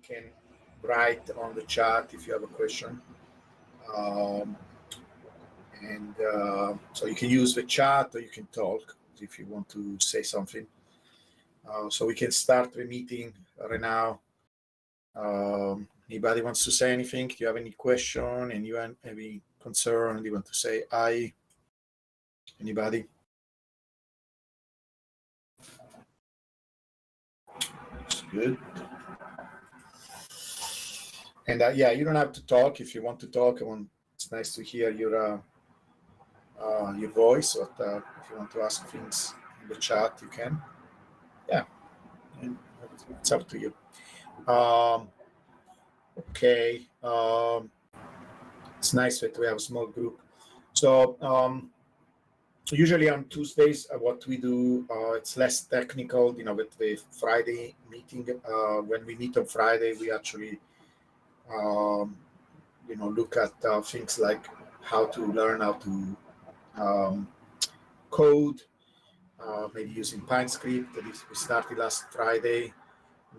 can write on the chat if you have a question. So you can use the chat or you can talk if you want to say something. So we can start the meeting right now. Anybody wants to say anything? Do you have any question? Anyone have any concern? Do you want to say hi? Anybody? That's good. And yeah, you don't have to talk if you want to talk. It's nice to hear your voice. But if you want to ask things in the chat, you can. Yeah, and it's up to you. Okay. It's nice that we have a small group. So usually on Tuesdays, what we do, it's less technical, with the Friday meeting. When we meet on Friday, we actually, look at things like how to learn how to code, maybe using Pinescript. We started last Friday.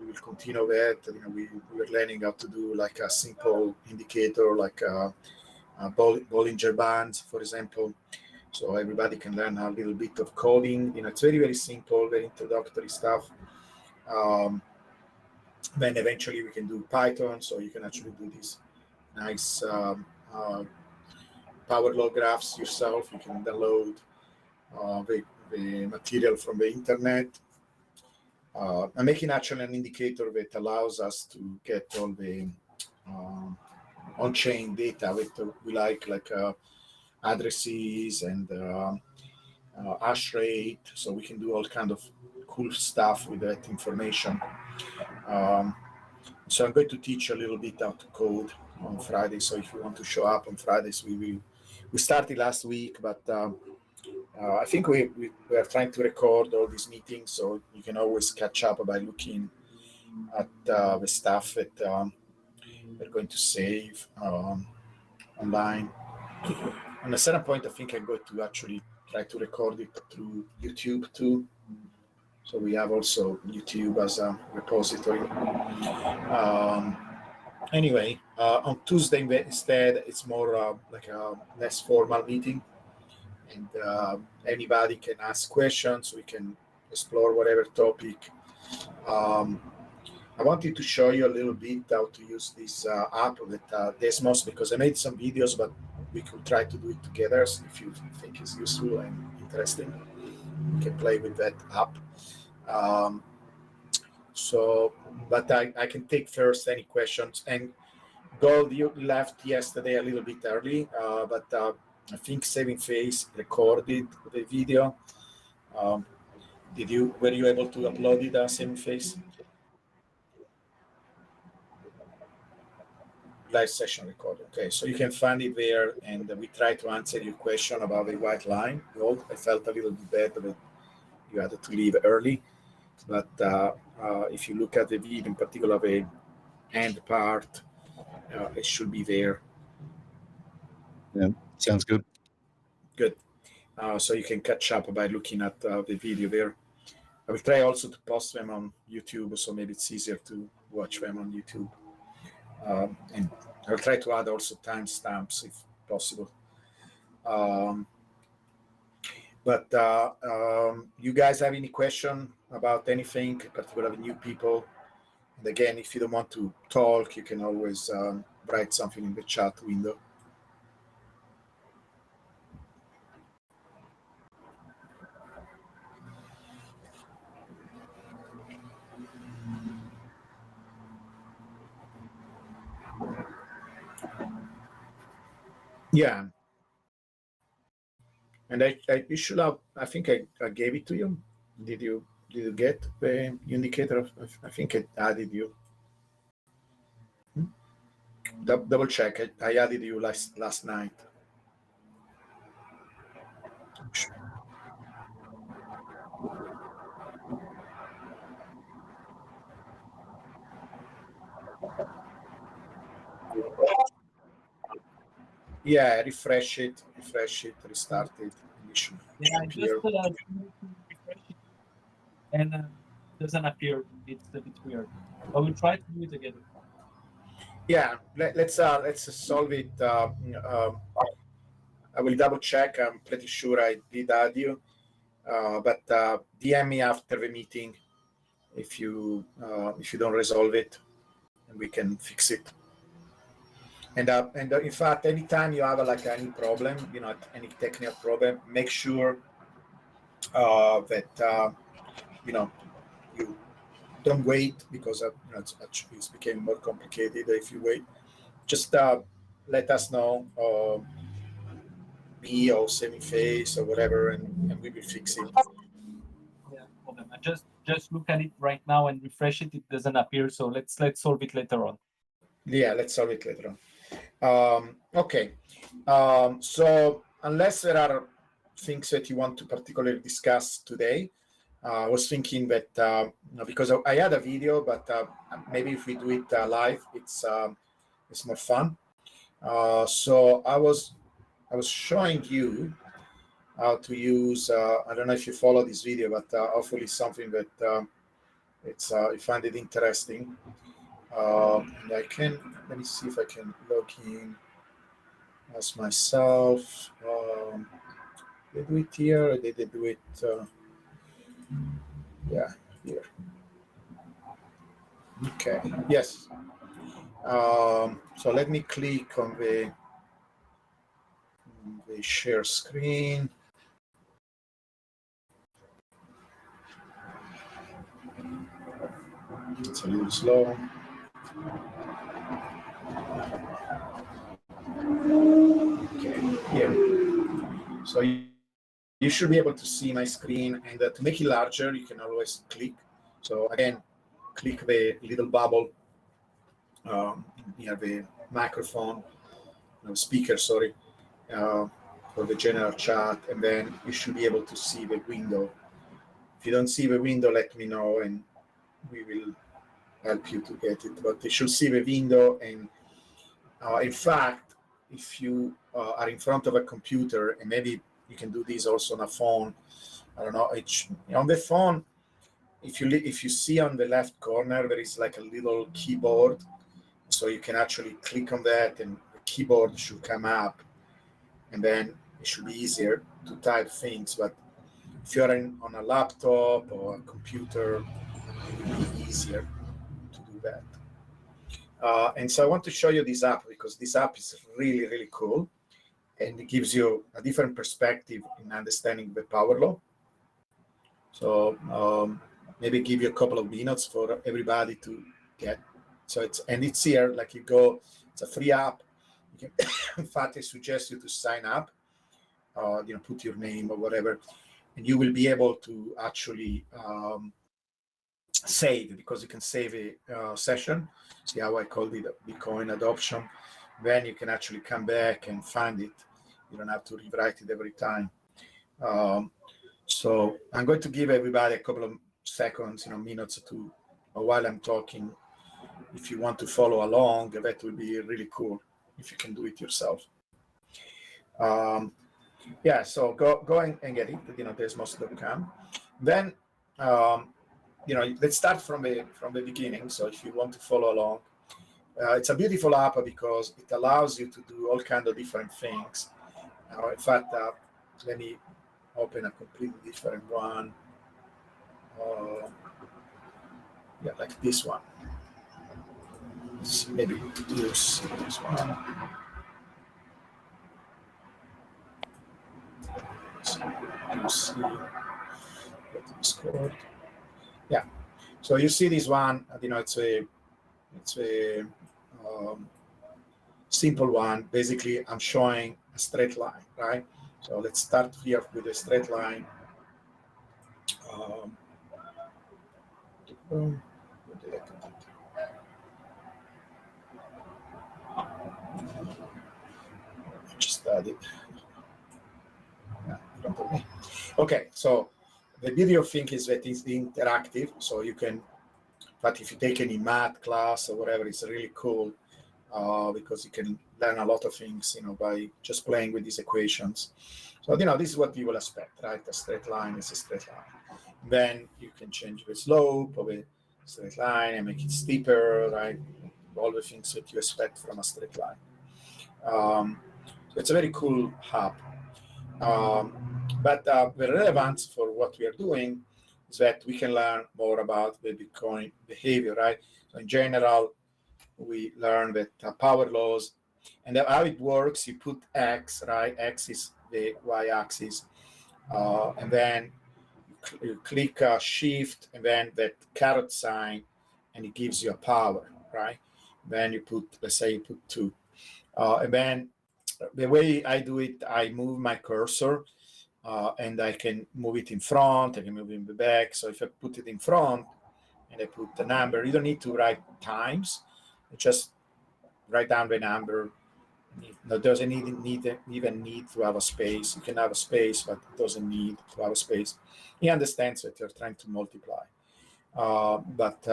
We will continue that. We are learning how to do like a simple indicator, like a Bollinger Bands, for example. So everybody can learn a little bit of coding. It's very, very simple, very introductory stuff. Then eventually we can do Python, so you can actually do these nice power law graphs yourself. You can download the material from the internet. I'm making actually an indicator that allows us to get all the on-chain data that we like addresses and hash rate, so we can do all kind of cool stuff with that information. So I'm going to teach a little bit how to code on Friday. So if you want to show up on Fridays, we started last week, but I think we are trying to record all these meetings, so you can always catch up by looking at the stuff that we're going to save online. On a certain point, I think I'm going to actually try to record it through YouTube too. So we have also YouTube as a repository. Anyway, on Tuesday instead, it's more like a less formal meeting. And anybody can ask questions. We can explore whatever topic. I wanted to show you a little bit how to use this app with Desmos, because I made some videos, but we could try to do it together. If you think it's useful and interesting, you can play with that app. But I can take first any questions. And Gold, you left yesterday a little bit early, but I think Saving Face recorded the video. Were you able to upload it, Saving Face? Live session recording. Okay, so you can find it there, and we try to answer your question about the white line. Gold, I felt a little bit bad that you had to leave early, but if you look at the video, in particular the end part, it should be there. Yeah, sounds good. Good. So you can catch up by looking at the video there. I will try also to post them on YouTube, so maybe it's easier to watch them on YouTube. And I'll try to add also timestamps if possible. But you guys have any question about anything, particularly new people? And again, if you don't want to talk, you can always write something in the chat window. Yeah. And you should have, I think I gave it to you. Did you get the indicator? I think I added you. Double check. I added you last night. Yeah, refresh it, restart it. It should appear. Just refresh it, and doesn't appear. It's a bit weird. But we'll try to do it again. Yeah, let's solve it. I will double check. I'm pretty sure I did add you, but DM me after the meeting if you don't resolve it, and we can fix it. And in fact, anytime you have like any problem, any technical problem, make sure that you don't wait, because it's became more complicated if you wait. Just let us know, me or semi-face or whatever, and we will fix it. Yeah, problem. I just look at it right now and refresh it. It doesn't appear, so let's solve it later on. Yeah, let's solve it later on. Okay. So unless there are things that you want to particularly discuss today, I was thinking that because I had a video, but maybe if we do it live, it's more fun. So I was showing you how to use. I don't know if you follow this video, but hopefully something that you find it interesting. And let me see if I can log in as myself. They do it here, or they do it, yeah, here. Okay, yes. So let me click on the share screen. It's a little slow. Okay, here. So you should be able to see my screen, and to make it larger, you can always click. So again, click the little bubble near the microphone, no, speaker, sorry, for the general chat, and then you should be able to see the window. If you don't see the window, let me know, and we will help you to get it. But you should see the window, and in fact, if you are in front of a computer, and maybe you can do this also on a phone, I don't know, on the phone, if you see on the left corner, there is like a little keyboard, so you can actually click on that, and the keyboard should come up, and then it should be easier to type things. But if you're on a laptop or a computer, it will be easier to do that. And so I want to show you this app, because this app is really, really cool, and it gives you a different perspective in understanding the power law. So maybe give you a couple of minutes for everybody to get. So it's here, like you go, it's a free app. You can, in fact, I suggest you to sign up, put your name or whatever, and you will be able to actually save, because you can save a session. See how I called it Bitcoin adoption. Then you can actually come back and find it. You don't have to rewrite it every time. So I'm going to give everybody a couple of seconds, minutes to while I'm talking. If you want to follow along, that would be really cool if you can do it yourself. Yeah, so go and get it. There's most.com. Then let's start from the beginning. So if you want to follow along, it's a beautiful app because it allows you to do all kinds of different things. In fact, let me open a completely different one. Yeah, like this one. Let's maybe use this one. You see Discord. Yeah. So you see this one. It's a simple one. Basically, I'm showing a straight line, right? So let's start here with a straight line. Just add it. Okay, so the video thing is that it's interactive, so you can, but if you take any math class or whatever, it's really cool because you can learn a lot of things, by just playing with these equations. So, this is what you will expect, right? A straight line is a straight line. Then you can change the slope of a straight line and make it steeper, right? all the things that you expect from a straight line. So it's a very cool hub. But the relevance for what we are doing is that we can learn more about the Bitcoin behavior, right? So in general, we learn that power laws and how it works. You put X, right? X is the y-axis, and then you click Shift, and then that caret sign, and it gives you a power, right? Then you put, let's say, you put 2, and then the way I do it, I move my cursor, and I can move it in front, I can move it in the back. So if I put it in front and I put the number, you don't need to write times, just write down the number. It doesn't even need to have a space. You can have a space, but it doesn't need to have a space. He understands that you're trying to multiply. But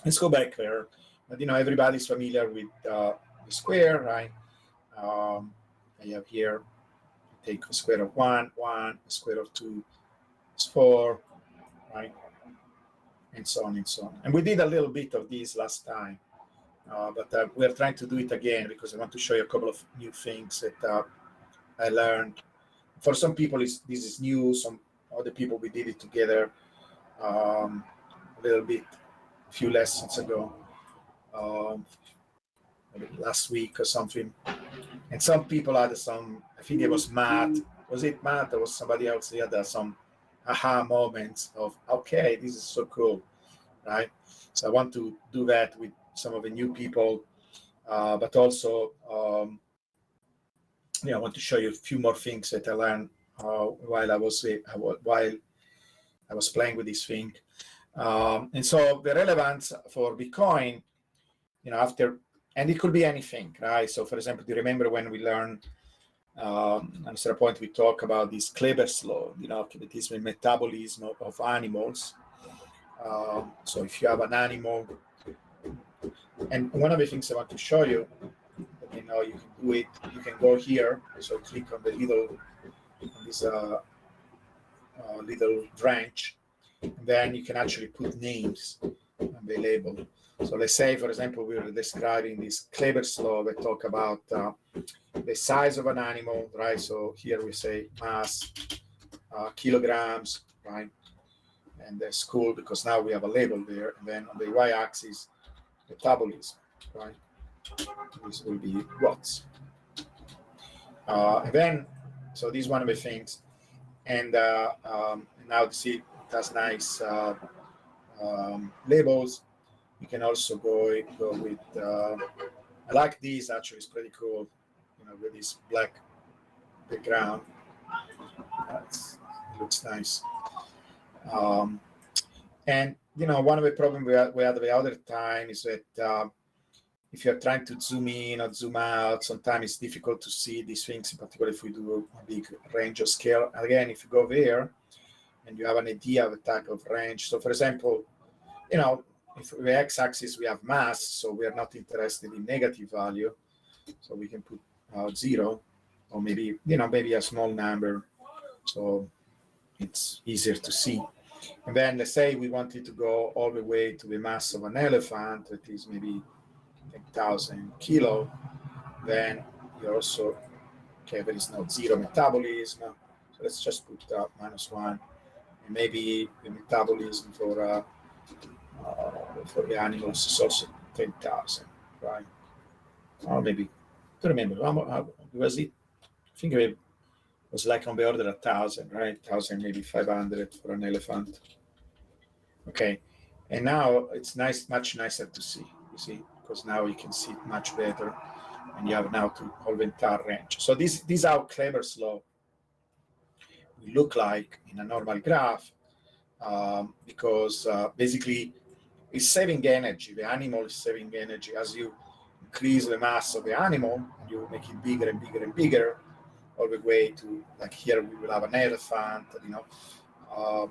let's go back there. But, everybody's familiar with the square, right? I have here, take the square of 1, 1, the square of 2 is 4, right? And so on and so on. And we did a little bit of this last time, but we're trying to do it again because I want to show you a couple of new things that I learned. For some people, this is new. Some other people, we did it together a little bit, a few lessons ago, maybe last week or something. And some people had some, I think it was Matt. Was it Matt or was somebody else? He had some aha moments of, okay, this is so cool, right? So I want to do that with some of the new people, but also, I want to show you a few more things that I learned while I was playing with this thing. And so the relevance for Bitcoin, and it could be anything, right? So for example, do you remember when we learned, at a certain point we talk about this Kleber's law, that is the metabolism of animals. So if you have an animal, and one of the things I want to show you, you can do it, you can go here, so click on the this little branch, and then you can actually put names on the label. So let's say, for example, we were describing this Kleber's law that talk about the size of an animal, right? So here we say mass, kilograms, right? And that's cool because now we have a label there. And then on the y-axis, metabolism, right? This will be watts. And then, so this is one of the things. And now see, it has nice labels. You can also go with, I like these actually, it's pretty cool, with this black background. It looks nice. And, one of the problems we had the other time is that if you're trying to zoom in or zoom out, sometimes it's difficult to see these things, in particular if we do a big range of scale. Again, if you go there and you have an idea of the type of range. So for example, if the x-axis we have mass, so we are not interested in negative value. So we can put 0 or maybe, maybe a small number. So it's easier to see. And then let's say we wanted to go all the way to the mass of an elephant, that is maybe 10,000 kilo, then you also, there is no 0 metabolism. So let's just put -1. And maybe the metabolism for the animals is also 10,000, right? Or maybe, I don't remember, how was it? I think it was like on the order of 1,000, right? 1,000, maybe 500 for an elephant. Okay, and now it's much nicer to see, you see, because now you can see it much better, and you have now to all the entire range. So this is how Kleber's law will look like in a normal graph, because basically it's saving energy. The animal is saving energy. As you increase the mass of the animal, you make it bigger and bigger and bigger, all the way to, like here we will have an elephant,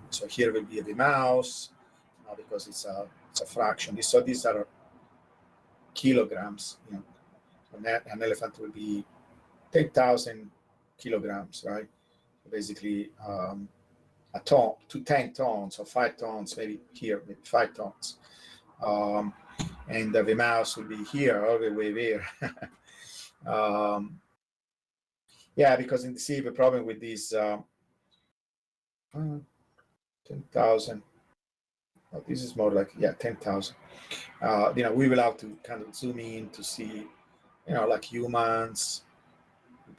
so here will be the mouse, because it's a fraction. So these are kilograms. An elephant will be 10,000 kilograms, right? Basically, a ton to 10 tons or 5 tons, maybe here, maybe 5 tons. and the mouse will be here, all the way there. Yeah, because in the see the problem with these 10,000. Oh, this is more like 10,000. We will have to kind of zoom in to see, like humans,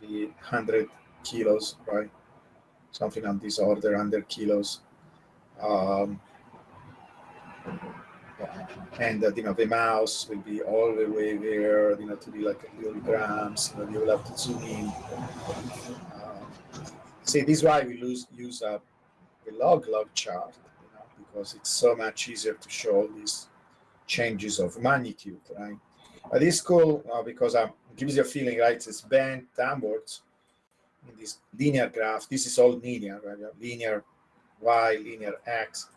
be 100 kilos, right? Something on this order, 100 kilos. And the mouse will be all the way there, to be like a little grams. You will have to zoom in. See, this is why we use the log chart, because it's so much easier to show these changes of magnitude, right? But it's cool because it gives you a feeling, right? It's bent downwards in this linear graph. This is all linear, right? Linear y, linear x,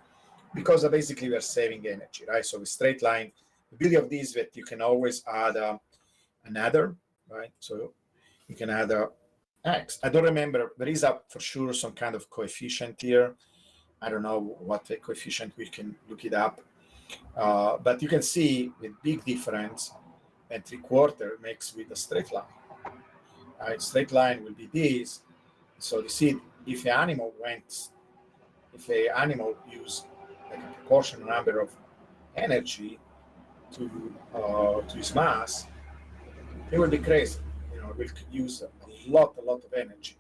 because basically we are saving energy, right? So the straight line, the beauty of this is that you can always add another, right? So you can add x. I don't remember, there is for sure some kind of coefficient here. I don't know what the coefficient, we can look it up. But you can see the big difference and 3/4 makes with a straight line. Right? Straight line will be this. So you see, if the animal used like a proportional number of energy to his mass, it will be crazy. It will use a lot of energy.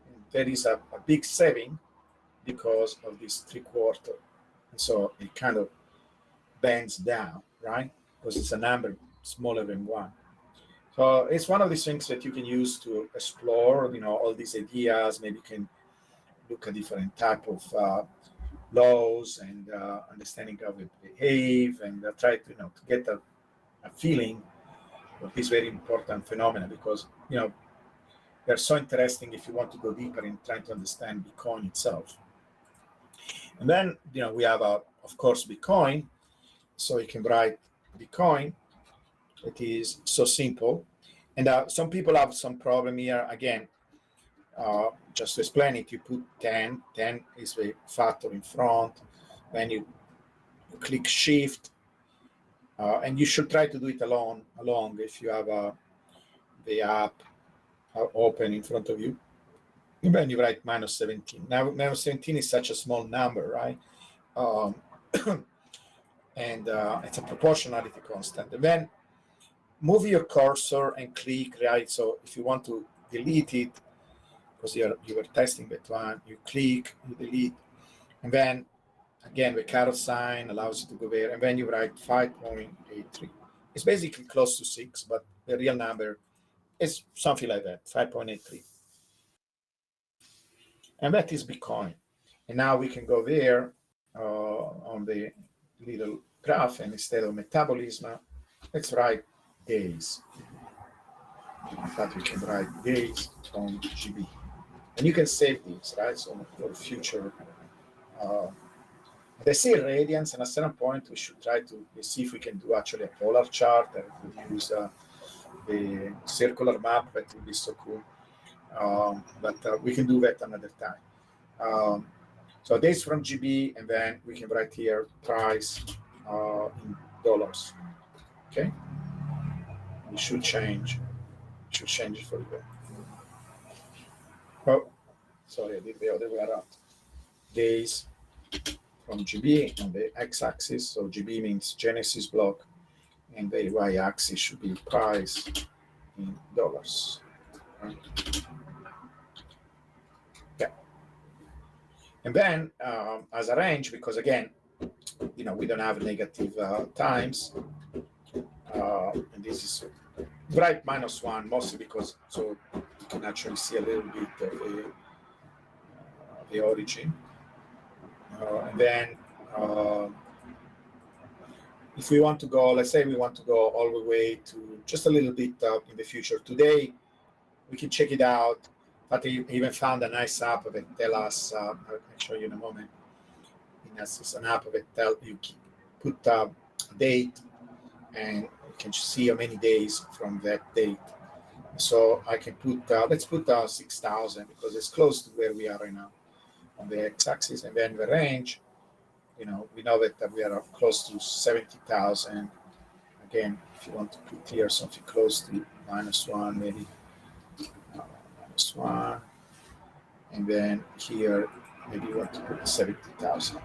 And there is a big saving because of this 3/4. And so it kind of bends down, right? Because it's a number smaller than 1. So it's one of these things that you can use to explore, all these ideas. Maybe you can look at different type of laws and understanding how they behave, and try to, to get a feeling of this very important phenomena, because, they're so interesting if you want to go deeper in trying to understand Bitcoin itself. And then, we have, of course, Bitcoin. So you can write Bitcoin. It is so simple. And some people have some problem here. Again, just to explain it, you put 10. 10 is the factor in front. Then you click Shift. And you should try to do it along if you have the app open in front of you. And then you write -17. Now, -17 is such a small number, right? And it's a proportionality constant. And then move your cursor and click, right? So if you want to delete it, because you were testing that one, you click, you delete, and then again the caret sign allows you to go there, and then you write 5.83. It's basically close to 6, but the real number is something like that, 5.83. And that is Bitcoin. And now we can go there on the little graph, and instead of metabolism, let's write days. In fact, we can write days from GB. And you can save these, right? So for future, they say radians, and at a certain point, we should try to see if we can do actually a polar chart, and we use the circular map. That would be so cool. But we can do that another time. So days from GB, and then we can write here price in dollars. Okay, we should change. Should change it for you. Oh, sorry, I did the other way around. Days from GB on the x-axis. So GB means Genesis block, and the y-axis should be price in dollars. Right? Yeah. And then as a range, because again, we don't have negative times, and this is right -1, mostly because so you can actually see a little bit of the origin. And then if we want to go, let's say we want to go all the way to just a little bit in the future. Today, we can check it out. But I even found a nice app that tell us, I'll show you in a moment. It's an app that tell you put a date, and you can see how many days from that date. So I can put, let's put 6,000, because it's close to where we are right now on the x-axis, and then the range, we know that we are close to 70,000 again, if you want to put here something close to -1, maybe -1, and then here maybe you want to put 70,000.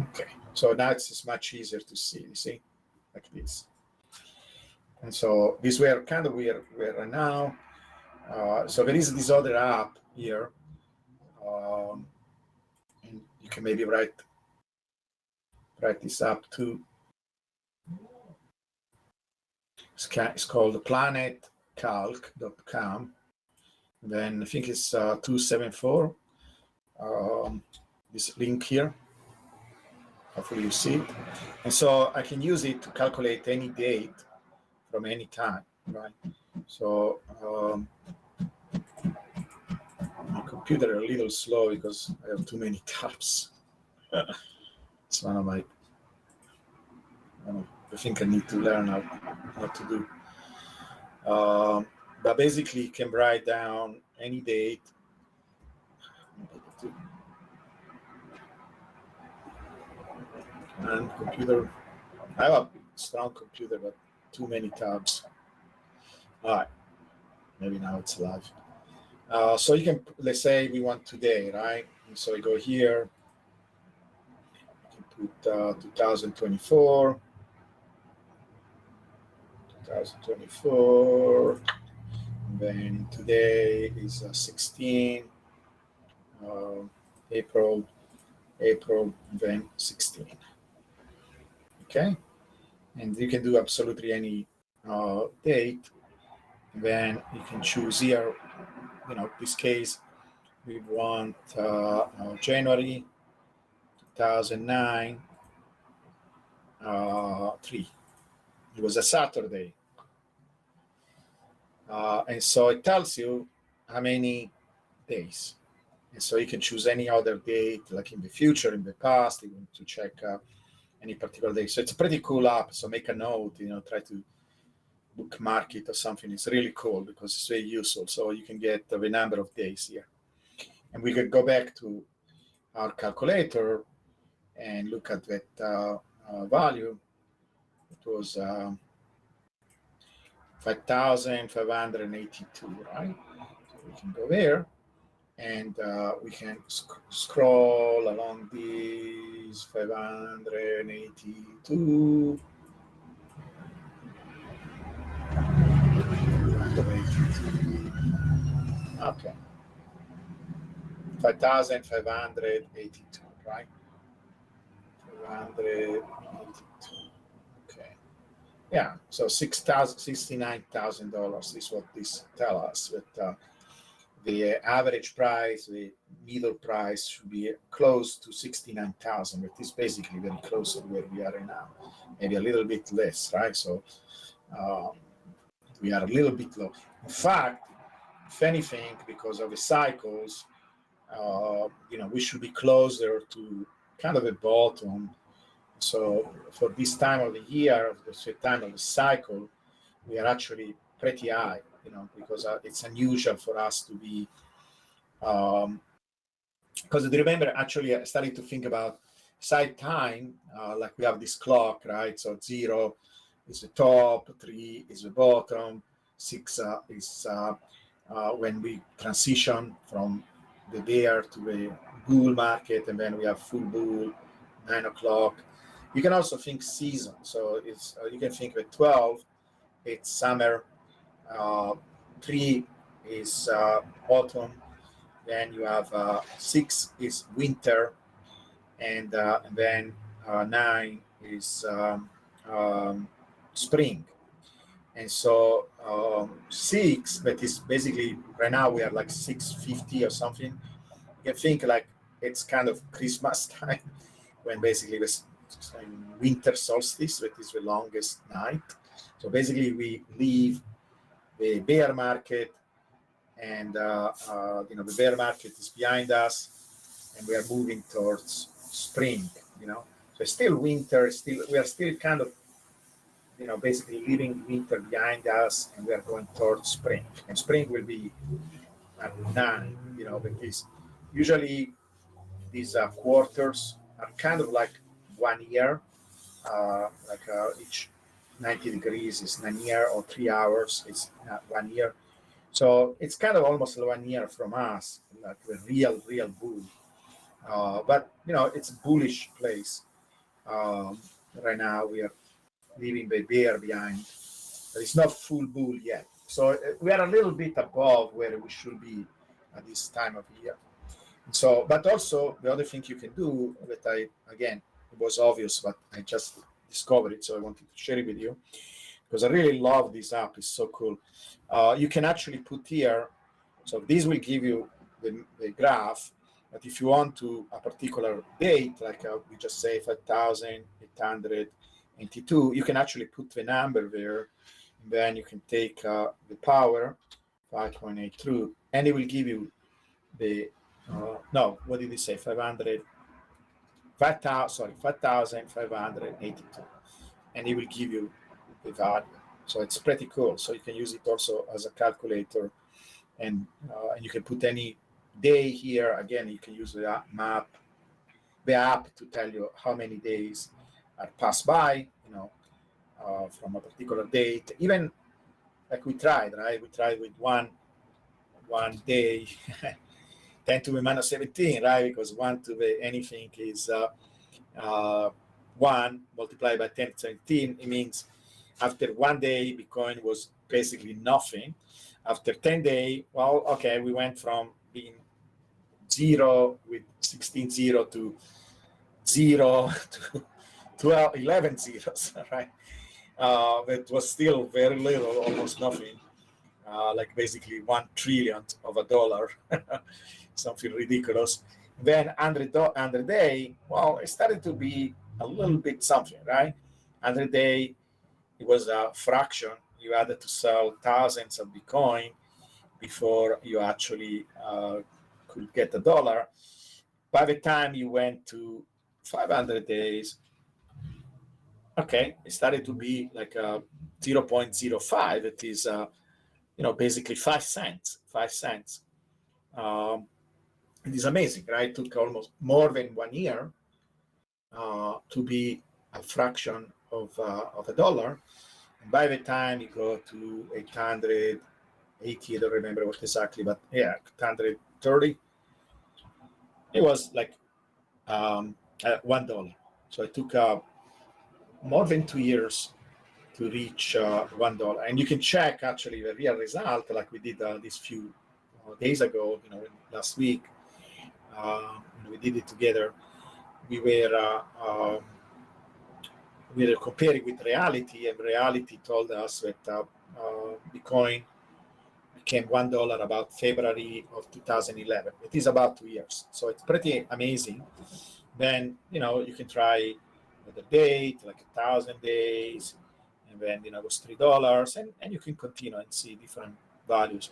Okay, so now it's much easier to see. You see, like this. And so this where kind of where right now. So there is this other app here, and you can maybe write this up too. It's called planetcalc.com. Then I think it's 274. This link here. Hopefully you see it. And so I can use it to calculate any date from any time, right? So my computer is a little slow because I have too many tabs. It's one of my, I think I need to learn how to do. But basically you can write down any date. And computer, I have a strong computer, but too many tabs. All right, maybe now it's live. So you can, let's say we want today, right? And so you go here, you can put 2024, and then today is 16, April, and then 16. Okay, and you can do absolutely any date. And then you can choose here, this case, we want January 2009, 3. It was a Saturday. And so it tells you how many days. And so you can choose any other date, like in the future, in the past, you want to check any particular day. So it's a pretty cool app. So make a note, try to bookmark it or something. It's really cool because it's very useful. So you can get the number of days here. And we could go back to our calculator and look at that value. It was 5,582, right? So we can go there and we can scroll along these 582. Okay. 5,582, right? 582. Okay. Yeah. So $69,000 is what this tells us. But the average price, the middle price should be close to 69,000, but it's basically very close to where we are right now. Maybe a little bit less, right? So we are a little bit low. In fact, if anything, because of the cycles, we should be closer to kind of a bottom. So for this time of the year, the time of the cycle, we are actually pretty high, because it's unusual for us to be, because remember, actually, I started to think about side time, like we have this clock, right? So 0 is the top, 3 is the bottom, 6 is when we transition from the bear to the bull market, and then we have full bull, 9 o'clock. You can also think season. So it's you can think that 12, it's summer, 3 is autumn, then you have 6 is winter, and then 9 is spring. And so 6, that is basically, right now we are like 6:50 or something. You can think like it's kind of Christmas time, when basically it's winter solstice, that is the longest night. So basically we leave the bear market, and the bear market is behind us, and we are moving towards spring. So it's still winter, we are still kind of basically leaving winter behind us, and we are going towards spring. And spring will be at 9, because usually these quarters are kind of like 1 year, each 90 degrees is 1 year, or 3 hours is 1 year. So it's kind of almost 1 year from us, like the real bull. But it's a bullish place. Right now we are leaving the bear behind. But it's not full bull yet. So we are a little bit above where we should be at this time of year. So, but also the other thing you can do that it was obvious, but I just discovered it, so I wanted to share it with you because I really love this app. It's so cool. You can actually put here, so this will give you the graph, but if you want to a particular date, like we just say 5,882, you can actually put the number there, and then you can take the power 5.83, and it will give you the no, what did he say? 5,582, and it will give you the value. So it's pretty cool. So you can use it also as a calculator, and you can put any day here. Again, you can use the app to tell you how many days are passed by, from a particular date. Even like we tried, right? We tried with one day. 10 to the minus 17, right? Because 1 to the anything is 1 multiplied by 10 to 17. It means after 1 day, Bitcoin was basically nothing. After 10 days, well, okay, we went from being 0 with 16 0 to 0 to 12, 11 zeros, right? It was still very little, almost nothing. Like basically 1 trillion of a dollar, something ridiculous. Then 100 day, well, it started to be a little bit something, right? 100 day, it was a fraction. You had to sell thousands of Bitcoin before you actually could get a dollar. By the time you went to 500 days, okay, it started to be like a 0.05. It is basically 5 cents. 5 cents. It is amazing, right? It took almost more than 1 year to be a fraction of a dollar. And by the time you go to 880, I don't remember what exactly, but yeah, 830, it was like $1. So it took more than 2 years to reach $1. And you can check actually the real result, like we did this few days ago, last week. We did it together. We were comparing with reality, and reality told us that Bitcoin became $1 about February of 2011. It is about 2 years, so it's pretty amazing. Then you can try the date, like 1,000 days, and then it was $3, and you can continue and see different values.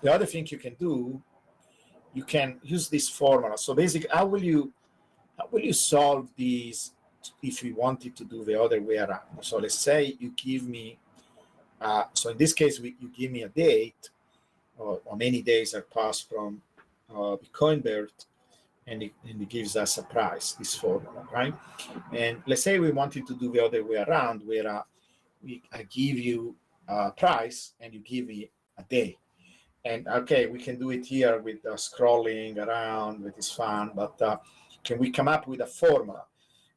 The other thing you can do, you can use this formula. So basically, how will you solve these if you wanted to do the other way around? So let's say you give me, so in this case, you give me a date, or many days are passed from Bitcoin birth, and it gives us a price, this formula, right? And let's say we wanted to do the other way around, where I give you a price and you give me a day. And okay, we can do it here with scrolling around, which is fun, but can we come up with a formula?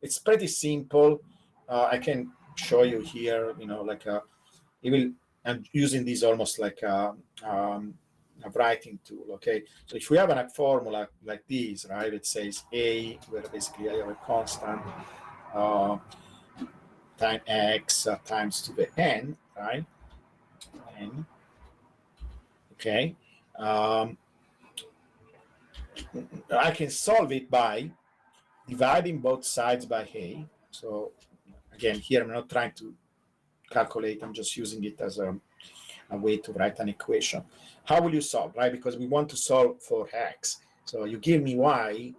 It's pretty simple. I can show you here, I'm using this almost like a writing tool, okay? So if we have a formula like this, right, it says A, where basically I have a constant, time X times to the N, right? N. Okay. I can solve it by dividing both sides by A. So again, here I'm not trying to calculate, I'm just using it as a way to write an equation. How will you solve, right? Because we want to solve for X. So you give me Y,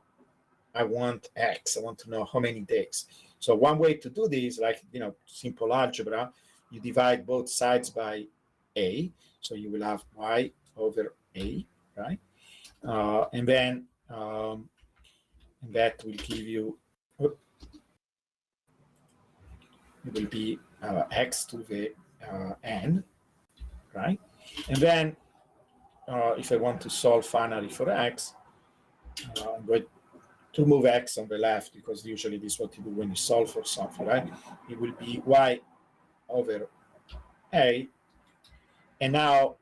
I want X. I want to know how many days. So one way to do this, like, simple algebra, you divide both sides by A. So you will have Y over A, right? And then and that will give you it will be x to the n, right? And then if I want to solve finally for x, I'm going to move x on the left, because usually this is what you do when you solve for something, right? It will be y over a, and now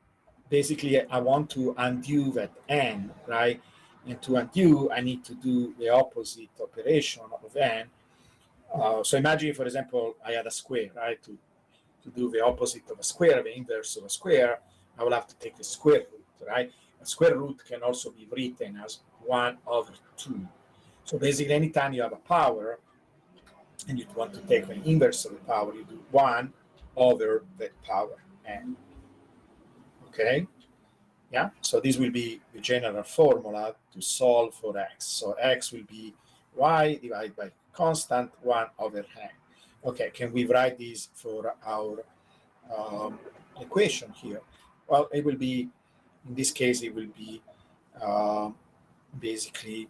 basically I want to undo that n, right? And to undo, I need to do the opposite operation of n. So imagine, for example, I had a square, right? To do the opposite of a square, the inverse of a square, I will have to take the square root, right? A square root can also be written as 1 over 2. So basically, anytime you have a power and you want to take the inverse of the power, you do 1 over that power n. Okay? Yeah? So this will be the general formula to solve for x. So x will be y divided by constant 1 over n. Okay, can we write this for our equation here? Well, it will be, in this case, it will be basically,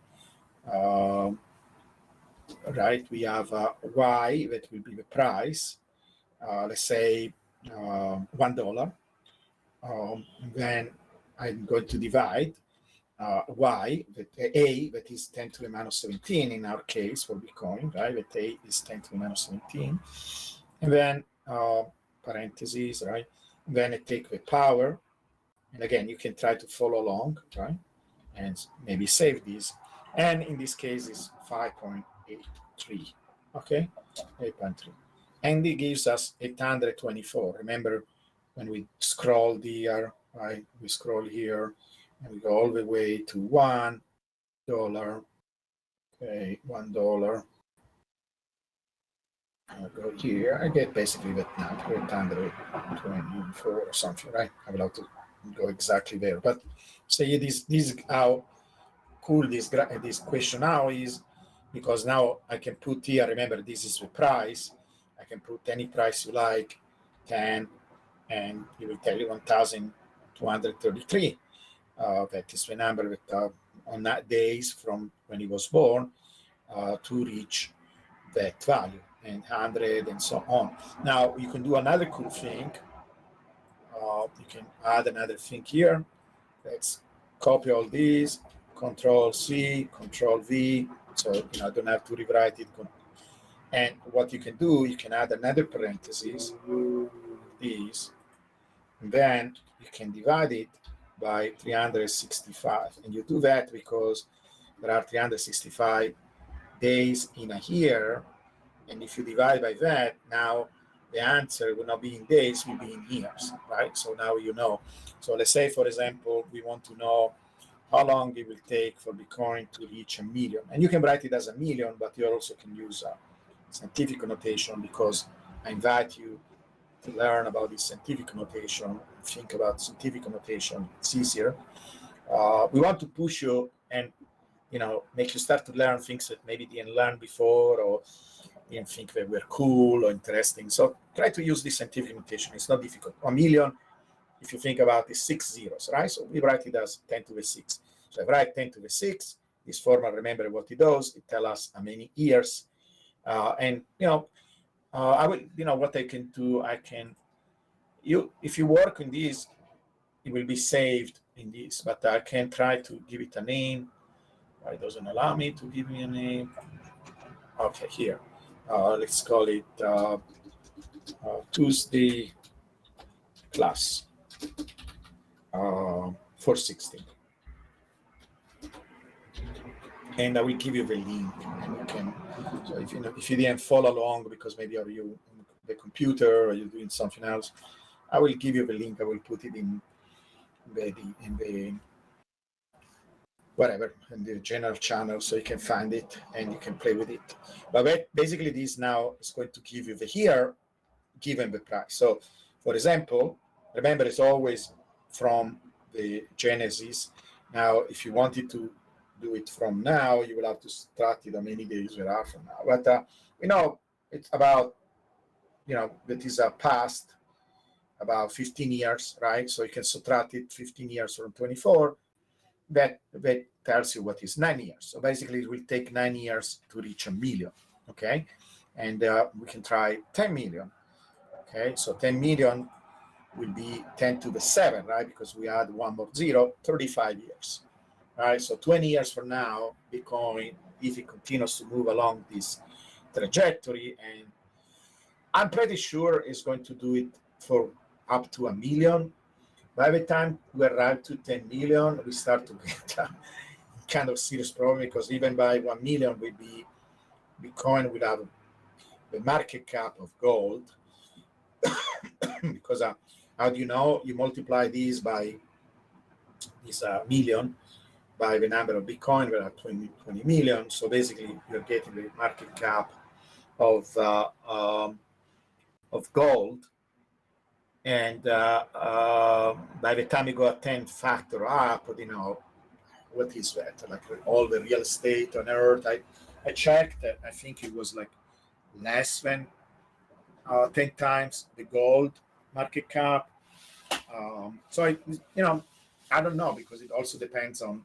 right, we have y, that will be the price, let's say $1. Then I'm going to divide y, that a, that is 10 to the minus 17 in our case for Bitcoin, right? That a is 10 to the minus 17. And then parentheses, right? And then I take the power. And again, you can try to follow along, right? And maybe save this. And in this case, it's 5.83, okay? 8.3. And it gives us 824. Remember when we scroll here, right? We scroll here and we go all the way to $1. Okay, $1. I'll go here. I get basically that now, 824 or something, right? I will have to go exactly there. But say this how cool this question now is, because now I can put here, remember this is the price, I can put any price you like, 10, and it will tell you 1,233. That is the number that on that days from when he was born to reach that value, and 100 and so on. Now you can do another cool thing. You can add another thing here. Let's copy all these, Control C, Control V, so I don't have to rewrite it. And what you can do, you can add another parenthesis, these, and then you can divide it by 365. And you do that because there are 365 days in a year, and if you divide by that, now the answer will not be in days, will be in years, right? So now you know. So let's say, for example, we want to know how long it will take for Bitcoin to reach 1 million. And you can write it as 1 million, but you also can use scientific notation, because I invite you to learn about this scientific notation, think about scientific notation. It's easier. We want to push you and make you start to learn things that maybe didn't learn before, or didn't think they were cool or interesting. So try to use this scientific notation. It's not difficult. 1 million, if you think about it, 6 zeros, right? So we write it as 10 to the 6. So I write 10 to the 6. This formula, remember what it does. It tells us how many years. I will, what I can do, if you work in this, it will be saved in this, but I can try to give it a name. It doesn't allow me to give me a name. Okay, here. Let's call it Tuesday class 416. And I will give you the link. And you can, so if you didn't follow along because maybe are you on the computer or you're doing something else, I will give you the link. I will put it in the whatever, in the general channel, so you can find it and you can play with it. But basically this now is going to give you the here given the price. So for example, remember it's always from the Genesis. Now, if you wanted to do it from now, you will have to subtract it how many days there are from now. But it's about, that is past about 15 years, right? So you can subtract it 15 years from 24. That tells you what is 9 years. So basically it will take 9 years to reach 1 million, okay? and we can try 10 million. Okay, so 10 million will be 10 to the 7, right? Because we add one more zero, 35 years, right? So 20 years from now, Bitcoin, if it continues to move along this trajectory, and I'm pretty sure it's going to do it for up to 1 million. By the time we arrive to 10 million, we start to get a kind of serious problem, because even by 1 million, Bitcoin will have the market cap of gold. Because how do you know? You multiply these by this million by the number of Bitcoin, we're at 20 million. So basically, you're getting the market cap of gold. And by the time you go a 10 factor up, you know, what is that? Like all the real estate on Earth. I checked, I think it was like less than 10 times the gold market cap. So I don't know, because it also depends on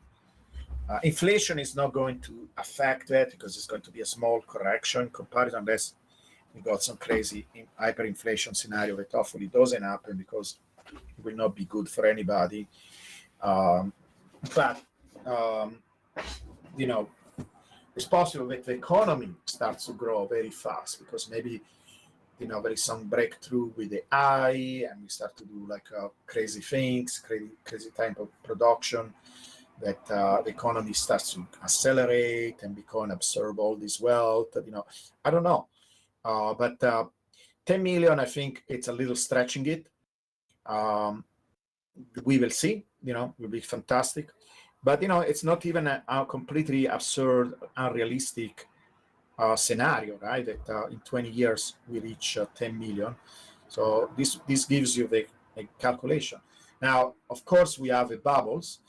inflation is not going to affect that, because it's going to be a small correction comparison, unless we got some crazy hyperinflation scenario that hopefully doesn't happen, because it will not be good for anybody. But it's possible that the economy starts to grow very fast, because maybe there is some breakthrough with the AI, and we start to do like crazy things, crazy type of production, that the economy starts to accelerate and Bitcoin absorb all this wealth. I don't know. But 10 million, I think it's a little stretching it. We will see, will be fantastic. But, it's not even a completely absurd, unrealistic scenario, right? That in 20 years we reach 10 million. So this gives you the calculation. Now, of course, we have the bubbles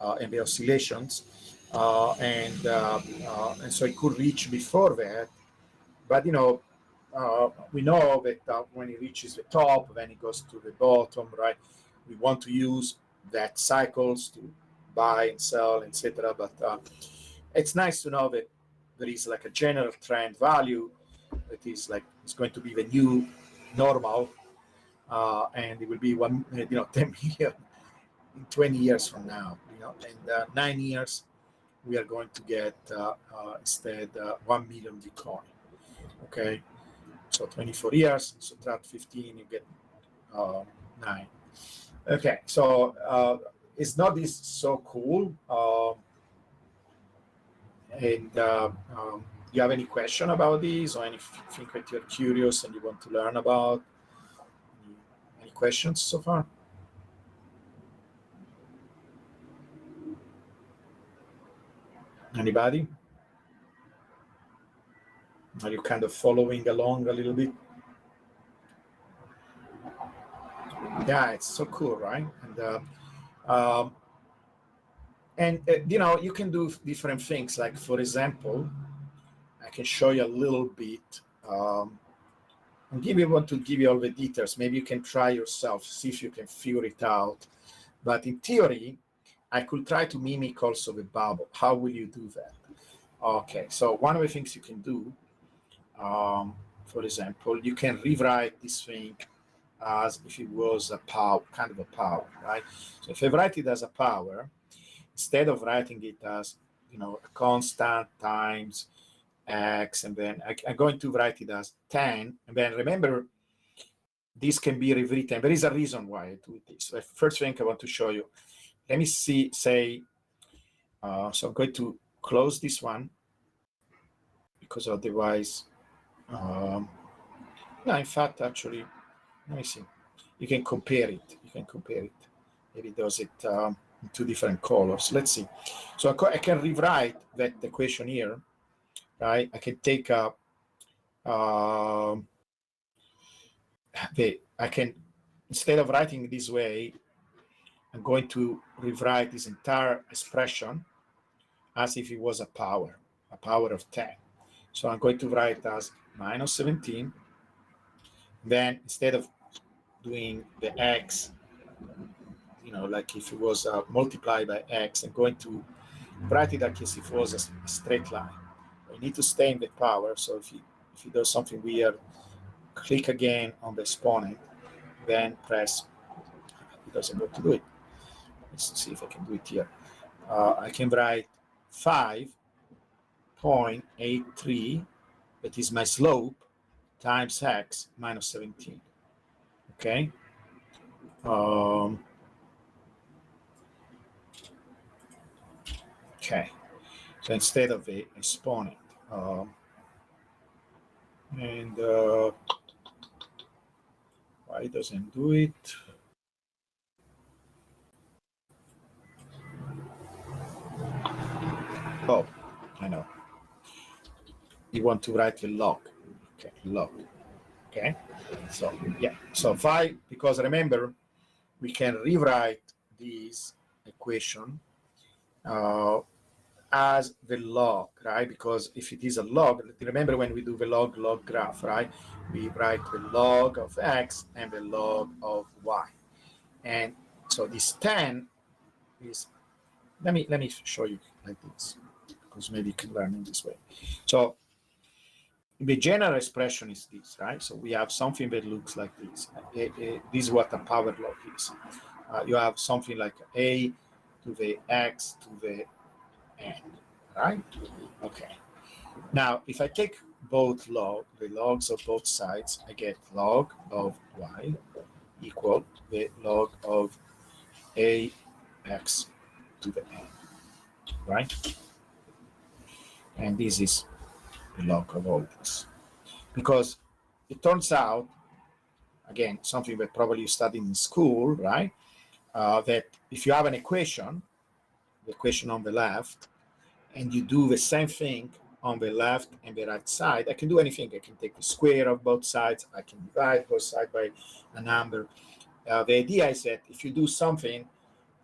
and the oscillations, and so it could reach before that. But we know that when it reaches the top, then it goes to the bottom, right? We want to use that cycles to buy and sell, etc. But it's nice to know that there is like a general trend value that is like it's going to be the new normal, and it will be 10 million in 20 years from now. And 9 years we are going to get instead 1 million Bitcoin. Okay, so 24 years, subtract 15, you get 9. Okay, so it's not this so cool. And you have any question about this, or anything that you're curious and you want to learn about? Any questions so far? Anybody? Are you kind of following along a little bit? Yeah, it's so cool, right? And you can do different things. Like, for example, I can show you a little bit. I want to give you all the details. Maybe you can try yourself, see if you can figure it out. But in theory, I could try to mimic also the bubble. How will you do that? Okay, so one of the things you can do, for example, you can rewrite this thing as if it was a power, kind of a power, right? So if I write it as a power, instead of writing it as a constant times x, and then I'm going to write it as 10, and then remember, this can be rewritten. There is a reason why I do this. So the first thing I want to show you, let me say, so I'm going to close this one, because otherwise, no, in fact, actually, let me see. You can compare it. Maybe it does it in two different colors. Let's see. So I can rewrite that equation here, right? I can take instead of writing it this way, I'm going to rewrite this entire expression as if it was a power of 10. So I'm going to write it as minus 17. Then instead of doing the x, like if it was multiplied by x, I'm going to write it like as if it was a straight line. You need to stay in the power. So if you if it does something weird, click again on the exponent, then press, it doesn't want to do it. Let's see if I can do it here. I can write 5.83, that is my slope, times x minus 17. Okay. Okay. So instead of the exponent, why it doesn't do it? Oh, I know. You want to write the log. Okay, log. Okay. So yeah. So 5, because remember, we can rewrite this equation as the log, right? Because if it is a log, remember when we do the log graph, right? We write the log of x and the log of y. And so this 10 is, let me show you like this, because maybe you can learn in this way. So the general expression is this, right? So we have something that looks like this. This is what a power log is. You have something like a to the x to the n, right? Okay. Now, if I take both the logs of both sides, I get log of y equal the log of ax to the n, right? And this is the log of all this. Because it turns out, again, something that probably you studied in school, right? That if you have an equation, the equation on the left, and you do the same thing on the left and the right side, I can do anything. I can take the square of both sides. I can divide both sides by a number. The idea is that if you do something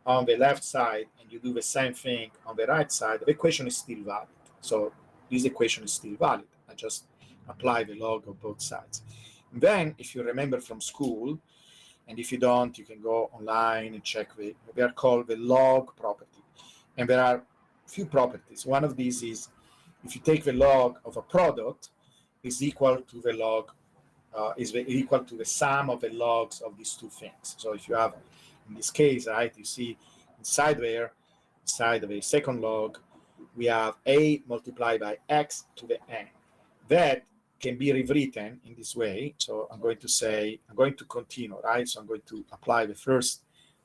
on the left side and you do the same thing on the right side, the equation is still valid. So this equation is still valid. I just apply the log of both sides. And then, if you remember from school, and if you don't, you can go online and check they are called the log property. And there are few properties. One of these is if you take the log of a product, is equal to the log, is equal to the sum of the logs of these two things. So if you have, in this case, right, you see inside there, inside of a second log, we have a multiplied by x to the n. That can be rewritten in this way. So I'm going to say, I'm going to continue, right? So I'm going to apply the first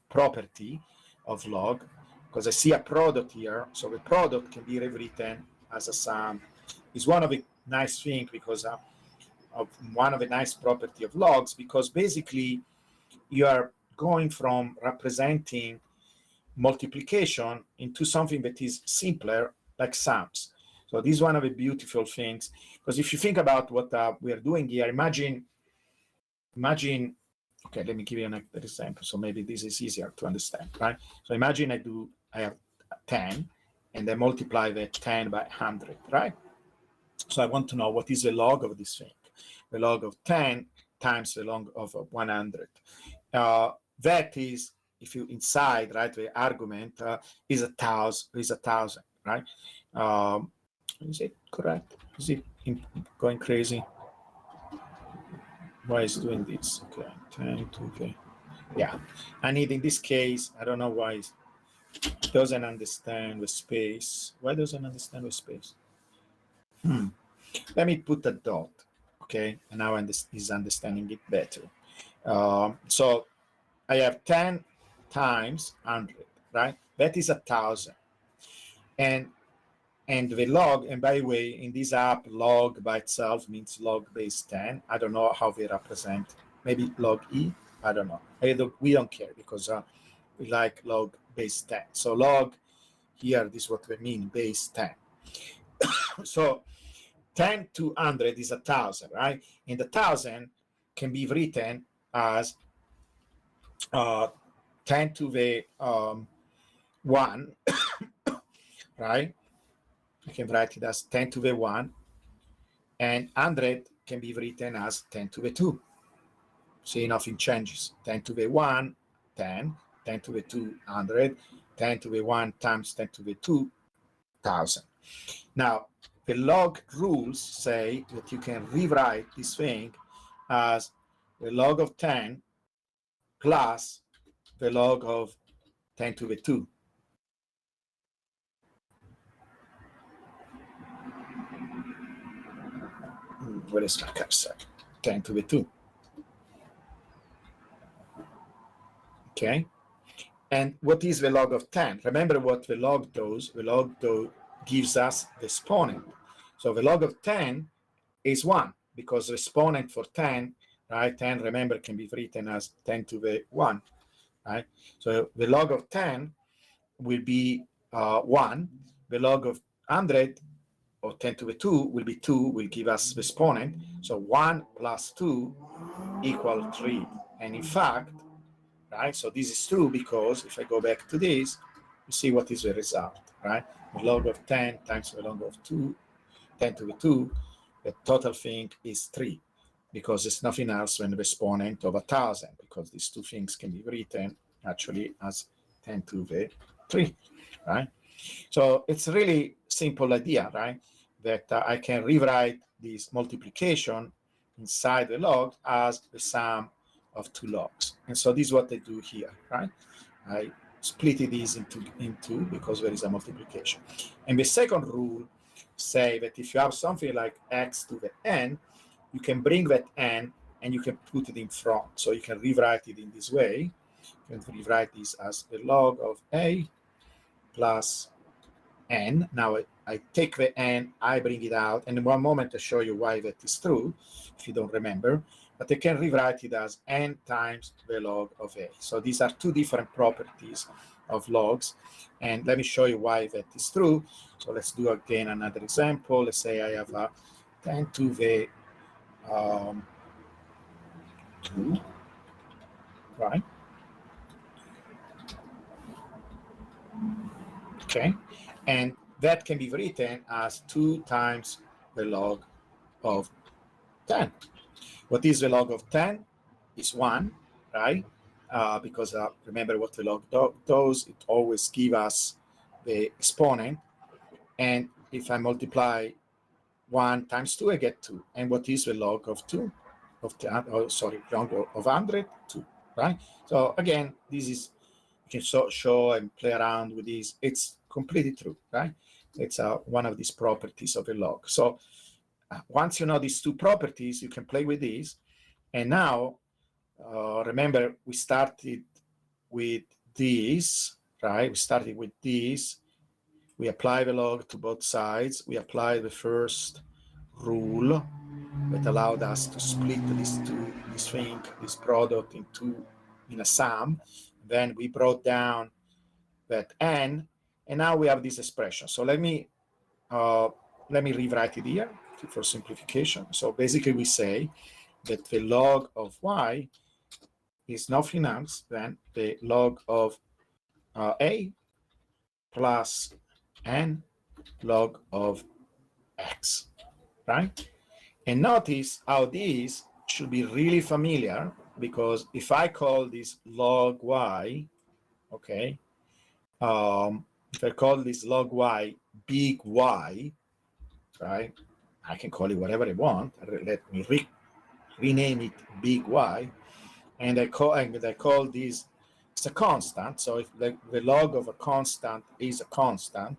property of log, because I see a product here. So the product can be rewritten as a sum. It's one of the nice things, because of one of the nice property of logs, because basically you are going from representing multiplication into something that is simpler, like sums. So this is one of the beautiful things, because if you think about what we are doing here, imagine, okay, let me give you an example. So maybe this is easier to understand, right? So imagine I have 10, and I multiply that 10 by 100, right? So I want to know what is the log of this thing. The log of 10 times the log of 100. That is, if you inside, right, the argument is 1,000, right? Is it correct? Is it going crazy? Why is it doing this? Okay, 10 to, okay. Yeah, I need, in this case, I don't know why it doesn't understand the space. Why doesn't it understand the space? Let me put a dot, okay? And now he's understanding it better. So I have 10 times 100, right? That is 1,000. And the log, and by the way, in this app, log by itself means log base 10. I don't know how they represent, maybe log E, I don't know. We don't care, because we like log base 10. So log here, this is what we mean, base 10. So 10 to 100 is 1,000, right? And 1,000 can be written as 10 to the 1, right? I can write it as 10 to the 1, and 100 can be written as 10 to the 2. See, nothing changes. 10 to the 1, 10, 10 to the 2, 100, 10 to the 1 times 10 to the 2, 1,000. Now, the log rules say that you can rewrite this thing as the log of 10 plus the log of 10 to the 2. Where is my cursor? 10 to the 2. Okay. And what is the log of 10? Remember what the log does. The log gives us the exponent. So the log of 10 is 1, because the exponent for 10, right? 10, remember, can be written as 10 to the 1, right? So the log of 10 will be 1. The log of 100, or 10 to the 2, will be 2, will give us the exponent. So 1 plus 2 equal 3. And in fact, right, so this is true because if I go back to this, you see what is the result, right? The log of 10 times the log of 2, 10 to the 2, the total thing is 3, because it's nothing else than the exponent of 1,000, because these two things can be written actually as 10 to the 3, right? So it's a really simple idea, right? That I can rewrite this multiplication inside the log as the sum of two logs. And so this is what I do here, right? I split this into because there is a multiplication. And the second rule say that if you have something like x to the n, you can bring that n and you can put it in front. So you can rewrite it in this way. You can rewrite this as the log of a plus n. Now I take the n, I bring it out, and in one moment I show you why that is true, if you don't remember, but I can rewrite it as n times the log of a. So these are two different properties of logs, and let me show you why that is true. So let's do again another example. Let's say I have a 10 to the 2, right? Okay, and that can be written as 2 times the log of 10. What is the log of 10? It's 1, right? Because remember what the log does, it always gives us the exponent. And if I multiply 1 times 2, I get 2. And what is the log of 2? Log of 100? 2, right? So again, this is, you can show and play around with this. It's completely true, right? It's one of these properties of a log. So once you know these two properties, you can play with these. And now, remember, we started with these, right? We started with these. We apply the log to both sides. We apply the first rule that allowed us to split this product in a sum. Then we brought down that n, and now we have this expression. So let me rewrite it here for simplification. So basically we say that the log of y is nothing else than the log of a plus n log of x, right? And notice how this should be really familiar, because if I call this log y, okay, if I call this log y big Y, right, I can call it whatever I want. Let me rename it big Y, and I call this, it's a constant. So if the log of a constant is a constant,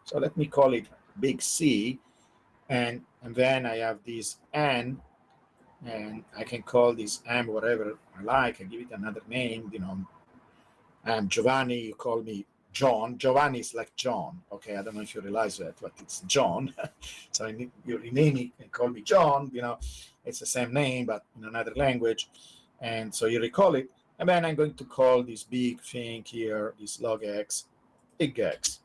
so let me call it big C, and then I have this n, and I can call this m whatever I like. I give it another name, you know. I'm Giovanni, you call me John. Giovanni is like John. Okay, I don't know if you realize that, but it's John. So you rename it and call me John. You know, it's the same name, but in another language. And so you recall it. And then I'm going to call this big thing here, this log x, big X.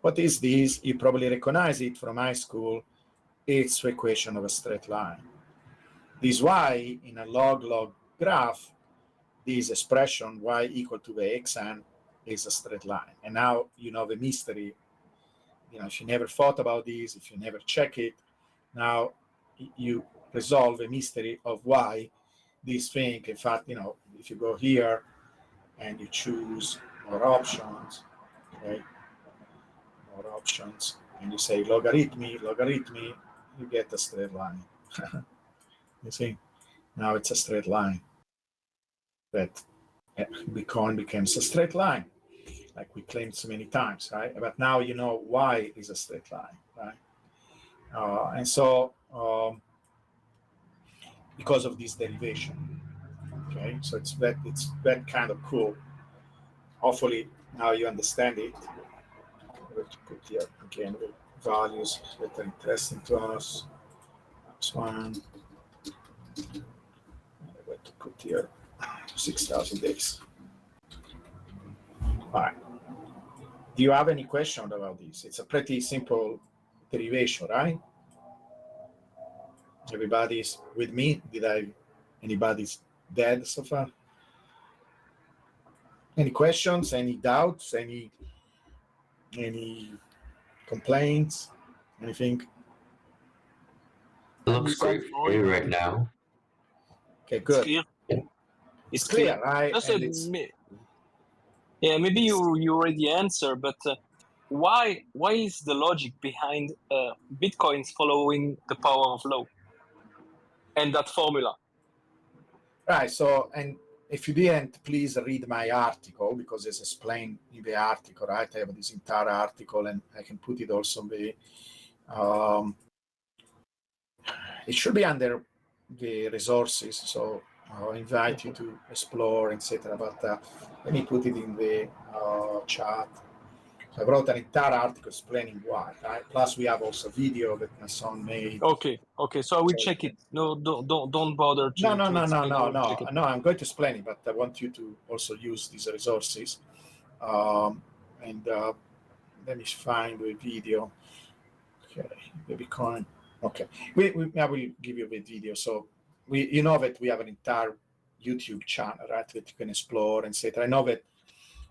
What is this? You probably recognize it from high school. It's the equation of a straight line. This y in a log-log graph, this expression y equal to the xn is a straight line. And now you know the mystery. You know, if you never thought about this, if you never check it, now you resolve the mystery of why this thing. In fact, you know, if you go here and you choose more options, okay, more options, and you say logarithmy, you get a straight line. You see, now it's a straight line. That Bitcoin becomes a straight line, like we claimed so many times, right? But now you know why it is a straight line, right? And so because of this derivation, okay, so it's that kind of cool. Hopefully now you understand it. I'm going to put here again the values that are interesting to us. This one. I'm going to put here 6,000 days. All right. Do you have any question about this? It's a pretty simple derivation, right? Everybody's with me? Anybody's dead so far? Any questions? Any doubts? Any complaints? Anything? It looks great for you right now. Okay, good. It's clear. It's clear, right? Just And it's, yeah, maybe you already answered, but why is the logic behind bitcoins following the power of law and that formula? right. So, and if you didn't, please read my article because it's explained in the article, right? I have this entire article, and I can put it also in the. It should be under the resources, so I invite you to explore, etc. But let me put it in the chat. So I wrote an entire article explaining why, right? Plus, we have also video that my son made. Okay. So I will check it. No, don't bother to. No. I'm going to explain it, but I want you to also use these resources. And let me find the video. Okay, the Bitcoin. Okay, I will give you the video. So you know that we have an entire YouTube channel, right? That you can explore, etc. I know that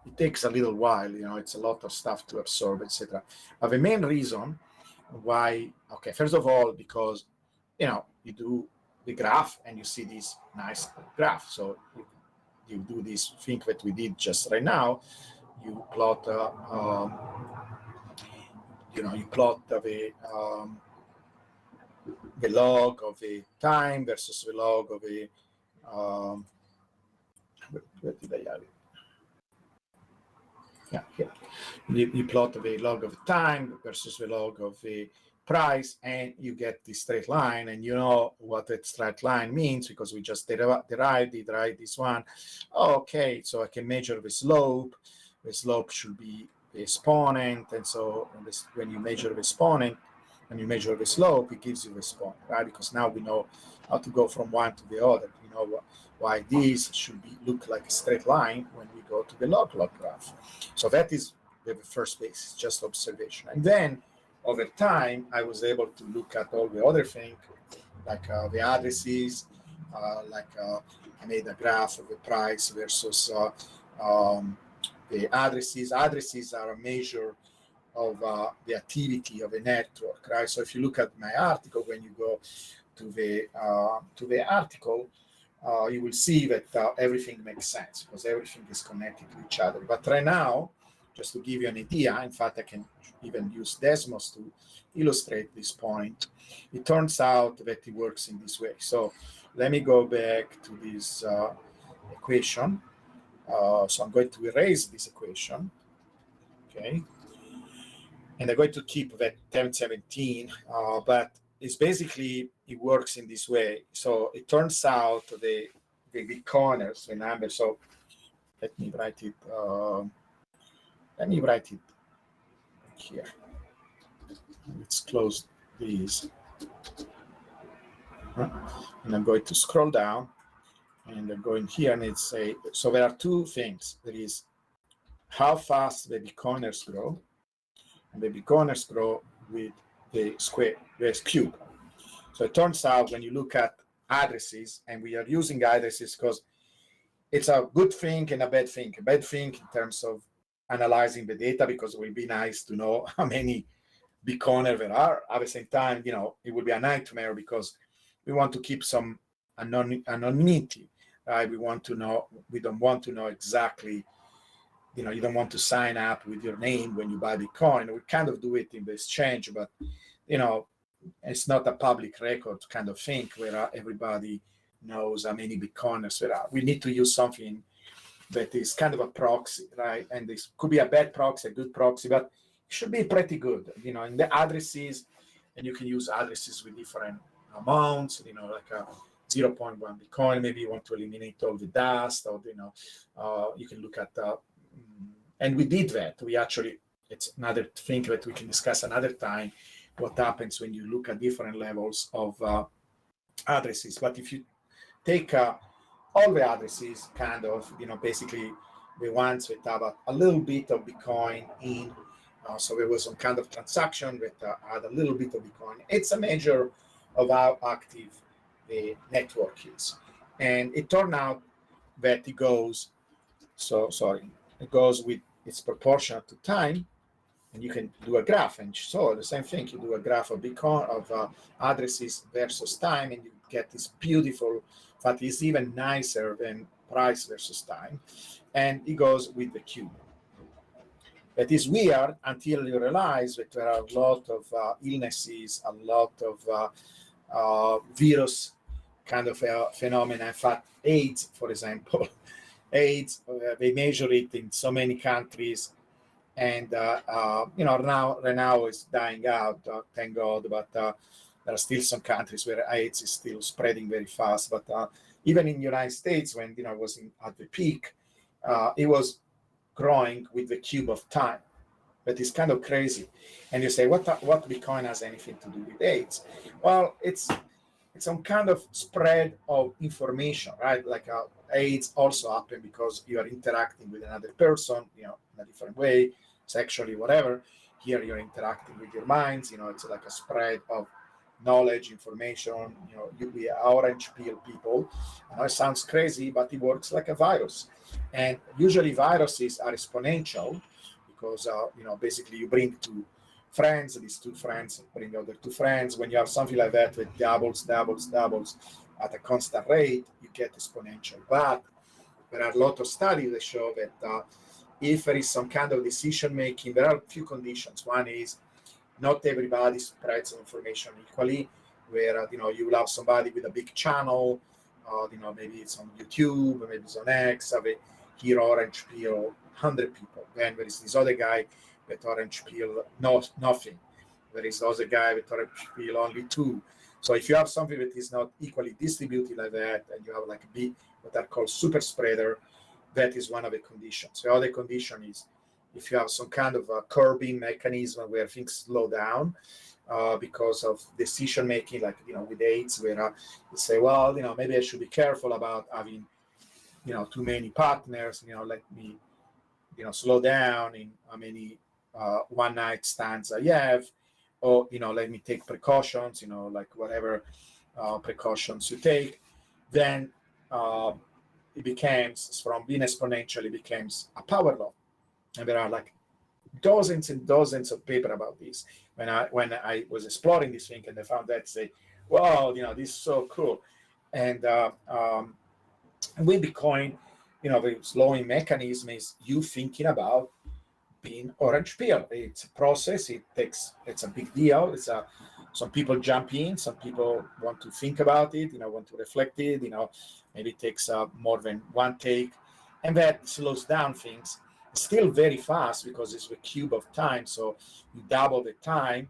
it takes a little while, it's a lot of stuff to absorb, etc. But the main reason why, okay, first of all, because you do the graph and you see this nice graph. So you do this thing that we did just right now. You plot, you plot the log of the time versus the log of the where did I have it? Yeah, here. You plot the log of time versus the log of the price, and you get the straight line, and you know what that straight line means because we just derived it, right? This one. Okay, so I can measure the slope. The slope should be the exponent, and so when you measure the exponent, when you measure the slope, it gives you the exponent, right? Because now we know how to go from one to the other. We know why this should look like a straight line when we go to the log graph. So that is the first basis, just observation. And then over time, I was able to look at all the other things, like the addresses, I made a graph of the price versus the addresses. Addresses are a measure of the activity of a network, right? So if you look at my article, when you go to the article, you will see that everything makes sense because everything is connected to each other. But right now, just to give you an idea, in fact, I can even use Desmos to illustrate this point. It turns out that it works in this way. So let me go back to this equation. So I'm going to erase this equation, okay? And I'm going to keep that 1017, but it's basically, it works in this way. So it turns out the Bitcoiners, the number, so let me write it here. Let's close these. And I'm going to scroll down and I'm going here and it's so there are two things. There is how fast the Bitcoiners grow, and the Bitcoiners grow with the cube. So it turns out when you look at addresses, and we are using addresses because it's a good thing and a bad thing. A bad thing in terms of analyzing the data because it will be nice to know how many Bitcoiners there are. At the same time, it will be a nightmare because we want to keep some anonymity, right? We don't want to know exactly you don't want to sign up with your name when you buy Bitcoin. We kind of do it in the exchange, but it's not a public record kind of thing where everybody knows how many Bitcoiners there are. We need to use something that is kind of a proxy, right? And this could be a bad proxy, a good proxy, but it should be pretty good, in the addresses, and you can use addresses with different amounts, like a 0.1 Bitcoin. Maybe you want to eliminate all the dust, or, you can look at, and we did that. It's another thing that we can discuss another time, what happens when you look at different levels of addresses. But if you take all the addresses, kind of, basically the ones that have a little bit of Bitcoin in, so there was some kind of transaction that had a little bit of Bitcoin. It's a measure of how active the network is. And it turned out that it goes with, it's proportional to time. And you can do a graph, and so the same thing, you do a graph of Bitcoin, of addresses versus time, and you get this beautiful, but it's even nicer than price versus time, and it goes with the cube. That is weird until you realize that there are a lot of illnesses, a lot of virus kind of phenomena. In fact, AIDS, for example, AIDS, they measure it in so many countries. And, now is dying out, thank God, but there are still some countries where AIDS is still spreading very fast. But even in the United States, when, it was at the peak, it was growing with the cube of time. But it's kind of crazy. And you say, what Bitcoin has anything to do with AIDS? Well, it's some kind of spread of information, right? Like AIDS also happen because you are interacting with another person, in a different way, sexually, whatever. Here you're interacting with your minds, it's like a spread of knowledge, information, we are orange peel people. I know it sounds crazy, but it works like a virus. And usually viruses are exponential because, basically you bring two friends, these two friends bring other two friends. When you have something like that with doubles at a constant rate, you get exponential. But there are a lot of studies that show that if there is some kind of decision making, there are a few conditions. One is not everybody spreads information equally, where you will have somebody with a big channel, maybe it's on YouTube, maybe it's on X, here orange peel 100 people. Then there is this other guy with orange peel nothing. There is other guy with orange peel only 2. So if you have something that is not equally distributed like that, and you have like a big, what are called super spreader, that is one of the conditions. The other condition is if you have some kind of a curbing mechanism where things slow down because of decision making, like with AIDS, where you say, well, maybe I should be careful about having too many partners. Let me slow down in how many one night stands I have, or let me take precautions. Like whatever precautions you take, then it becomes, from being exponential, it becomes a power law. And there are like dozens and dozens of papers about this. When I was exploring this thing, and I found that, say, wow, this is so cool. And with Bitcoin, the slowing mechanism is you thinking about being orange peel. It's a process. It's a big deal. Some people jump in, some people want to think about it, want to reflect it, maybe it takes more than one take, and that slows down things. It's still very fast because it's the cube of time. So you double the time,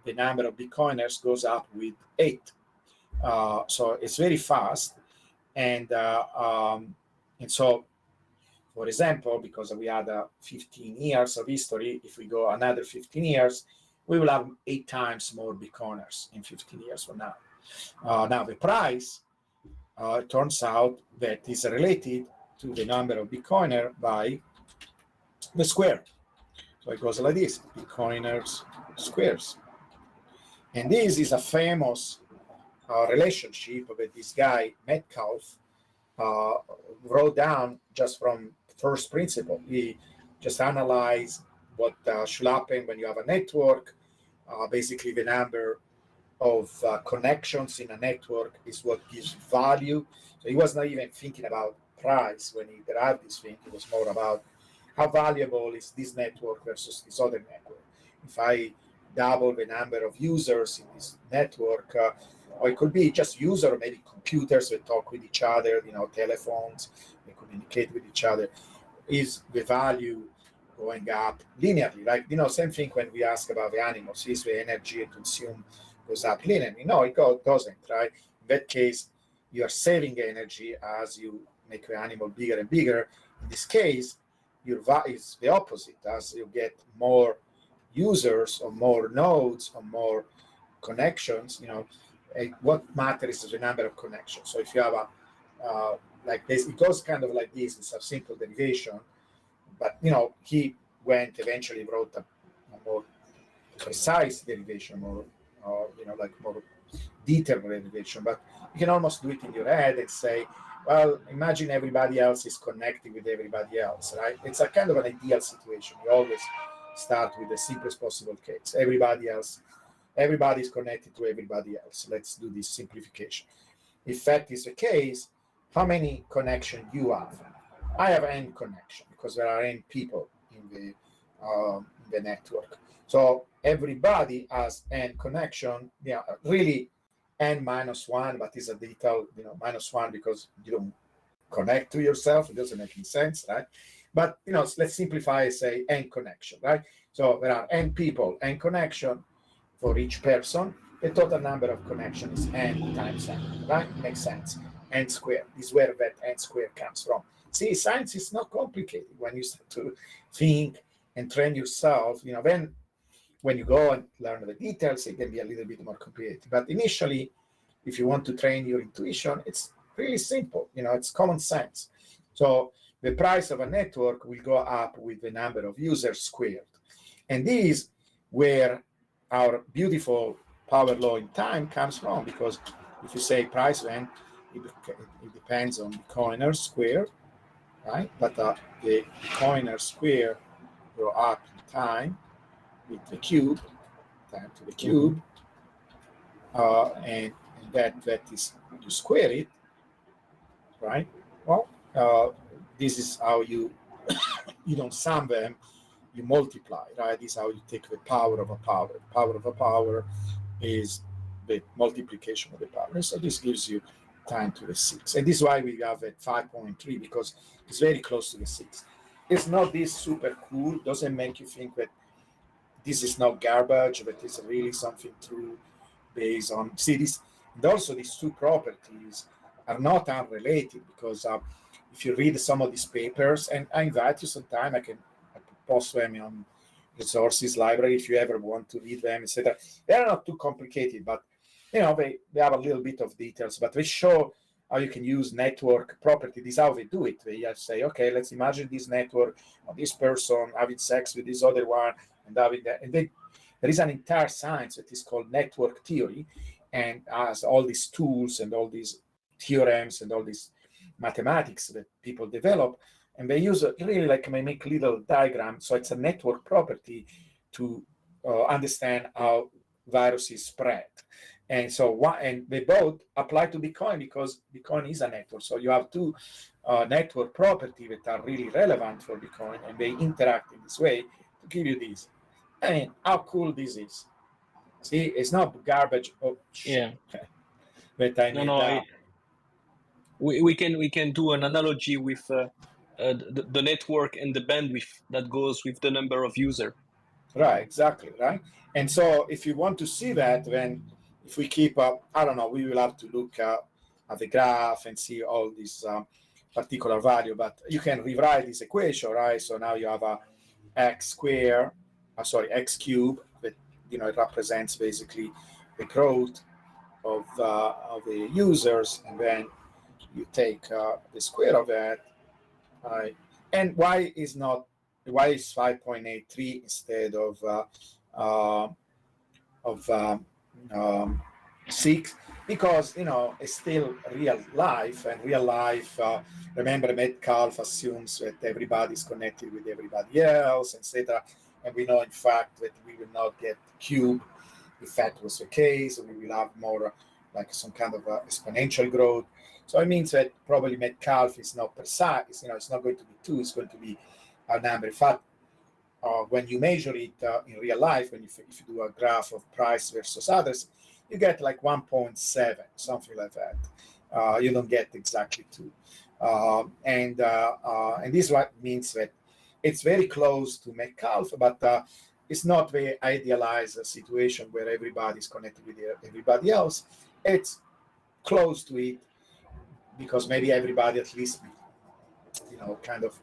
the number of Bitcoiners goes up with 8. So it's very fast. And so, for example, because we had 15 years of history, if we go another 15 years, we will have 8 times more Bitcoiners in 15 years from now. Now, the price, it turns out that is related to the number of Bitcoiner by the square. So it goes like this, Bitcoiners squares. And this is a famous relationship that this guy, Metcalfe, wrote down just from first principle. He just analyzed what should happen when you have a network. Basically, the number of connections in a network is what gives value. So he was not even thinking about price when he derived this thing. It was more about how valuable is this network versus this other network. If I double the number of users in this network, or it could be just user, maybe computers that talk with each other, telephones, they communicate with each other, is the value going up linearly? Like, same thing when we ask about the animals, is the energy consumed goes up linearly? No, it doesn't, right? In that case, you are saving energy as you make the animal bigger and bigger. In this case, it's the opposite. As you get more users or more nodes or more connections, what matters is the number of connections. So if you have like this, it goes kind of like this. It's a simple derivation, but he eventually wrote a more precise derivation, more detailed derivation. But you can almost do it in your head and say, well, imagine everybody else is connected with everybody else, right? It's a kind of an ideal situation. You always start with the simplest possible case. Everybody is connected to everybody else. Let's do this simplification. If that is the case, how many connections you have? I have n connection because there are n people in the network. So everybody has n connection. Yeah, really n minus one, but it's a detail, minus one because you don't connect to yourself. It doesn't make any sense, right? But let's simplify and say n connection, right? So there are n people, n connection for each person. The total number of connections is n times n, right? Makes sense. N squared. This is where that n squared comes from. See, science is not complicated when you start to think and train yourself. Then when you go and learn the details, it can be a little bit more complicated. But initially, if you want to train your intuition, it's really simple. It's common sense. So the price of a network will go up with the number of users squared. And this is where our beautiful power law in time comes from, because if you say price went, it depends on the Coiner square, right? But the Coiner square go up in time with the cube, time to the cube, and that is, you square it, right? Well, this is how you don't sum them, you multiply, right? This is how you take the power of a power. The power of a power is the multiplication of the power. So this gives you time to the 6. And this is why we have at 5.3, because it's very close to the 6. It's not this super cool, doesn't make you think that this is not garbage, but it's really something true based on, see this, and also these two properties are not unrelated, because if you read some of these papers, and I invite you sometime, I post them on resources library if you ever want to read them, etc. They're not too complicated, but they have a little bit of details, but they show how you can use network property. This is how they do it. They just say, okay, let's imagine this network of this person having sex with this other one, and having that. And there is an entire science that is called network theory, and has all these tools and all these theorems and all these mathematics that people develop. And they use really like make little diagrams. So it's a network property to understand how viruses spread. And so and they both apply to Bitcoin, because Bitcoin is a network. So you have two network properties that are really relevant for Bitcoin, and they interact in this way to give you this. I mean, how cool this is. See, it's not garbage. Oh, shit. Yeah. But I need we can do an analogy with the network and the bandwidth that goes with the number of users. Right, exactly, right? And so if you want to see that, then if we keep up, I don't know, we will have to look at the graph and see all these particular value, but you can rewrite this equation, right? So now you have a x cube, that, it represents basically the growth of the users, and then you take the square of that, right? And why is 5.83 instead of 6? Because it's still real life, and real life, remember, Metcalfe assumes that everybody is connected with everybody else, etc. And we know in fact that we will not get cube. If that was the case, we will have more like some kind of exponential growth. So it means that probably Metcalfe is not precise. It's not going to be 2, it's going to be number. In fact, when you measure it in real life, if you do a graph of price versus others, you get like 1.7, something like that. You don't get exactly 2. And this what means that it's very close to Metcalfe, but it's not the idealized situation where everybody's connected with everybody else. It's close to it because maybe everybody at least, kind of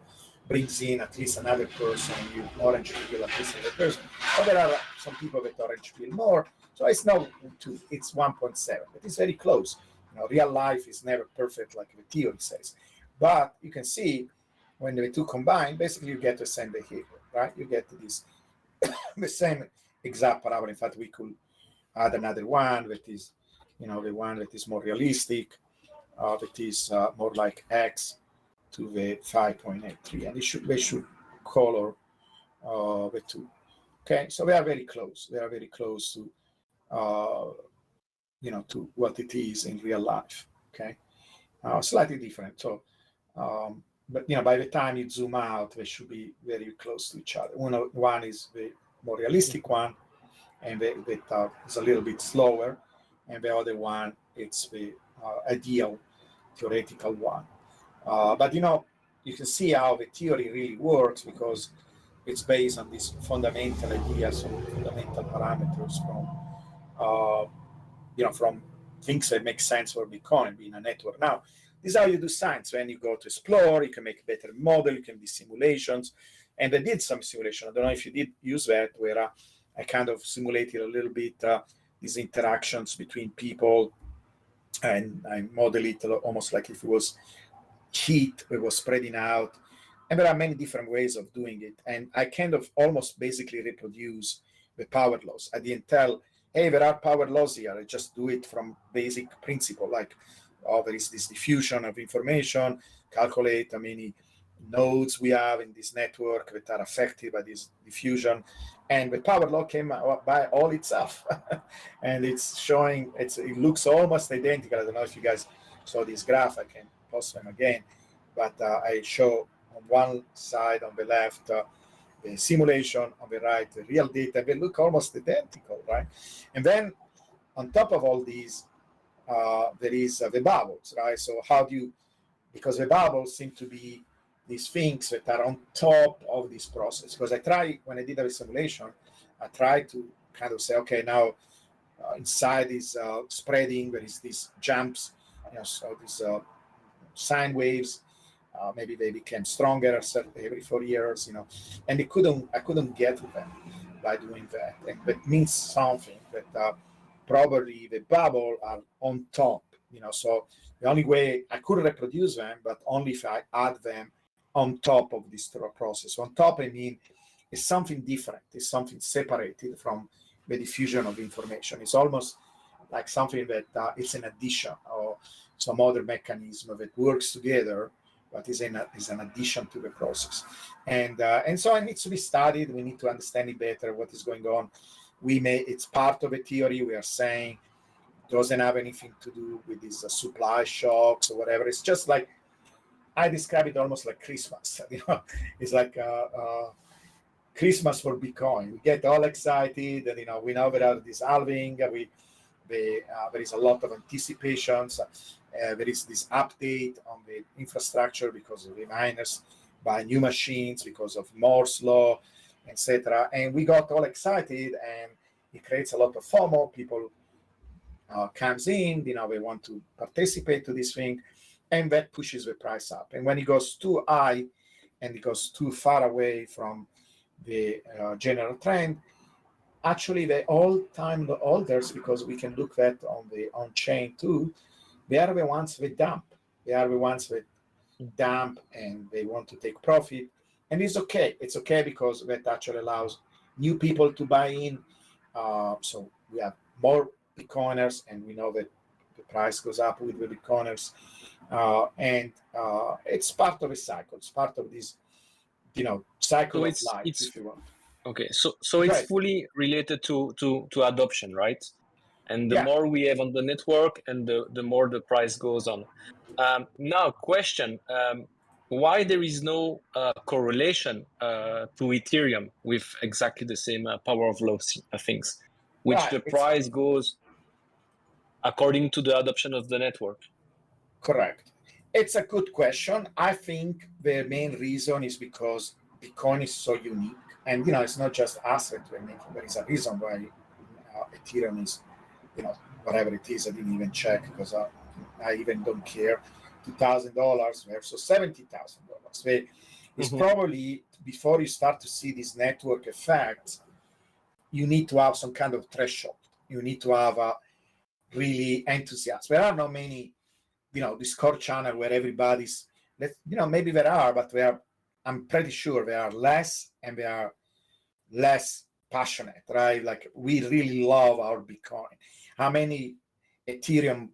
brings in at least another person. You orange peel at least another person. But there are some people that orange peel more. So it's not 2, it's 1.7, but it's very close. Real life is never perfect like the theory says. But you can see when the 2 combine, basically you get the same behavior, right? You get this the same exact parabola. In fact, we could add another one that is, the one that is more realistic, that is more like X to the 5.83, and they should color the 2. Okay, so they are very close. They are very close to, to what it is in real life. Okay, slightly different. So, but by the time you zoom out, they should be very close to each other. One is the more realistic one, and that is a little bit slower, and the other one it's the ideal theoretical one. But you can see how the theory really works because it's based on these fundamental ideas, or fundamental parameters from things that make sense for Bitcoin being a network. Now, this is how you do science. When you go to explore, you can make a better model, you can do simulations. And I did some simulation. I don't know if you did use that, where I kind of simulated a little bit these interactions between people, and I model it almost like if it was heat, it was spreading out. And there are many different ways of doing it. And I kind of almost basically reproduce the power laws. I didn't tell, hey, there are power laws here. I just do it from basic principle, like, there is this diffusion of information, calculate how many nodes we have in this network that are affected by this diffusion. And the power law came by all itself. And it's showing, it looks almost identical. I don't know if you guys saw this graph. I can post them again. But I show on one side, on the left, the simulation, on the right, the real data. They look almost identical, right? And then on top of all these, there is the bubbles, right? So how do you, because the bubbles seem to be these things that are on top of this process. Because when I did a simulation, I tried to kind of say, okay, now inside is spreading, there is these jumps, so these sine waves, maybe they became stronger every 4 years, and I couldn't get to them by doing that. And that means something, that probably the bubble are on top, so the only way I could reproduce them, but only if I add them on top of this process. On top, I mean, it's something different. It's something separated from the diffusion of information. It's almost like something that it's an addition or some other mechanism that works together, but is an addition to the process. And so it needs to be studied. We need to understand it better, what is going on. It's part of a theory. We are saying it doesn't have anything to do with these supply shocks or whatever. It's just like, I describe it almost like Christmas. It's like Christmas for Bitcoin. We get all excited, and we know there are this halving. There is a lot of anticipations. There is this update on the infrastructure because of the miners buy new machines, because of Moore's law, etc. And we got all excited, and it creates a lot of FOMO. People comes in, they want to participate to this thing, and that pushes the price up. And when it goes too high and it goes too far away from the general trend, actually the all-time holders, because we can look that on the on-chain too, they are the ones that dump. They are the ones that dump, and they want to take profit. And it's okay. It's okay because that actually allows new people to buy in. So we have more Bitcoiners, and we know that the price goes up with the Bitcoiners. And it's part of a cycle. It's part of this, cycle of life, if you want. Okay, so it's fully related to adoption, right? And the more we have on the network, and the more the price goes on. Now, question: why there is no correlation to Ethereum with exactly the same power of law things, which Right, the price goes according to the adoption of the network. Correct. It's a good question. I think the main reason is because Bitcoin is so unique, and it's not just asset we're making. There is a reason why Ethereum is, whatever it is. I didn't even check because I even don't care. $2,000 versus $70,000. It's probably, before you start to see these network effects, you need to have some kind of threshold. You need to have a really enthusiasm. There are not many Discord channel where everybody's, maybe there are, but I'm pretty sure there are less, and they are less passionate, right? Like, we really love our Bitcoin. How many Ethereum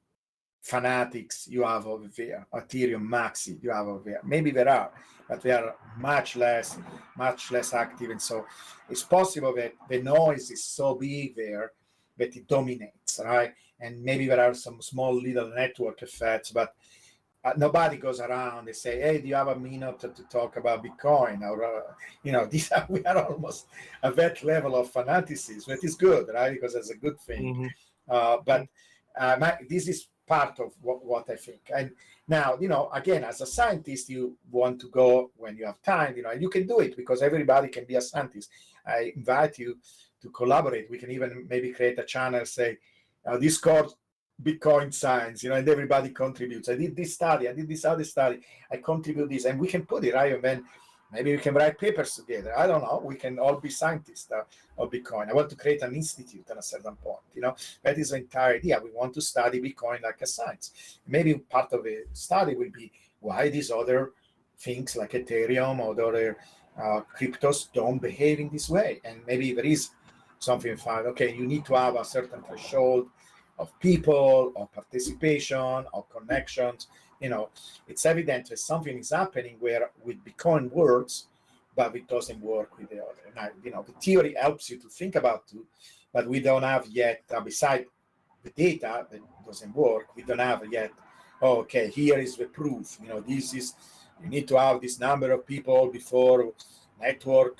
fanatics you have over there? Ethereum maxi you have over there? Maybe there are, but they are much less active. And so it's possible that the noise is so big there that it dominates, right? And maybe there are some small little network effects, but nobody goes around and say, "Hey, do you have a minute to talk about Bitcoin?" Or we are almost at that level of fanaticism. That is good, right? Because it's a good thing. But this is part of what I think. And now, again, as a scientist, you want to go when you have time, and you can do it because everybody can be a scientist. I invite you to collaborate. We can even maybe create a channel, say, Discord Bitcoin science, and everybody contributes. I did this study, I did this other study, I contribute this, and we can put it, right? And then maybe we can write papers together. I don't know. We can all be scientists of Bitcoin. I want to create an institute at a certain point. That is the entire idea. We want to study Bitcoin like a science. Maybe part of the study will be why these other things like Ethereum or the other cryptos don't behave in this way. And maybe there is something found. Okay, you need to have a certain threshold of people, of participation, of connections. It's evident that something is happening where with Bitcoin works, but it doesn't work with the other. Now, the theory helps you to think about it, but we don't have yet, beside the data that doesn't work, we don't have yet, okay, here is the proof. This is, you need to have this number of people before network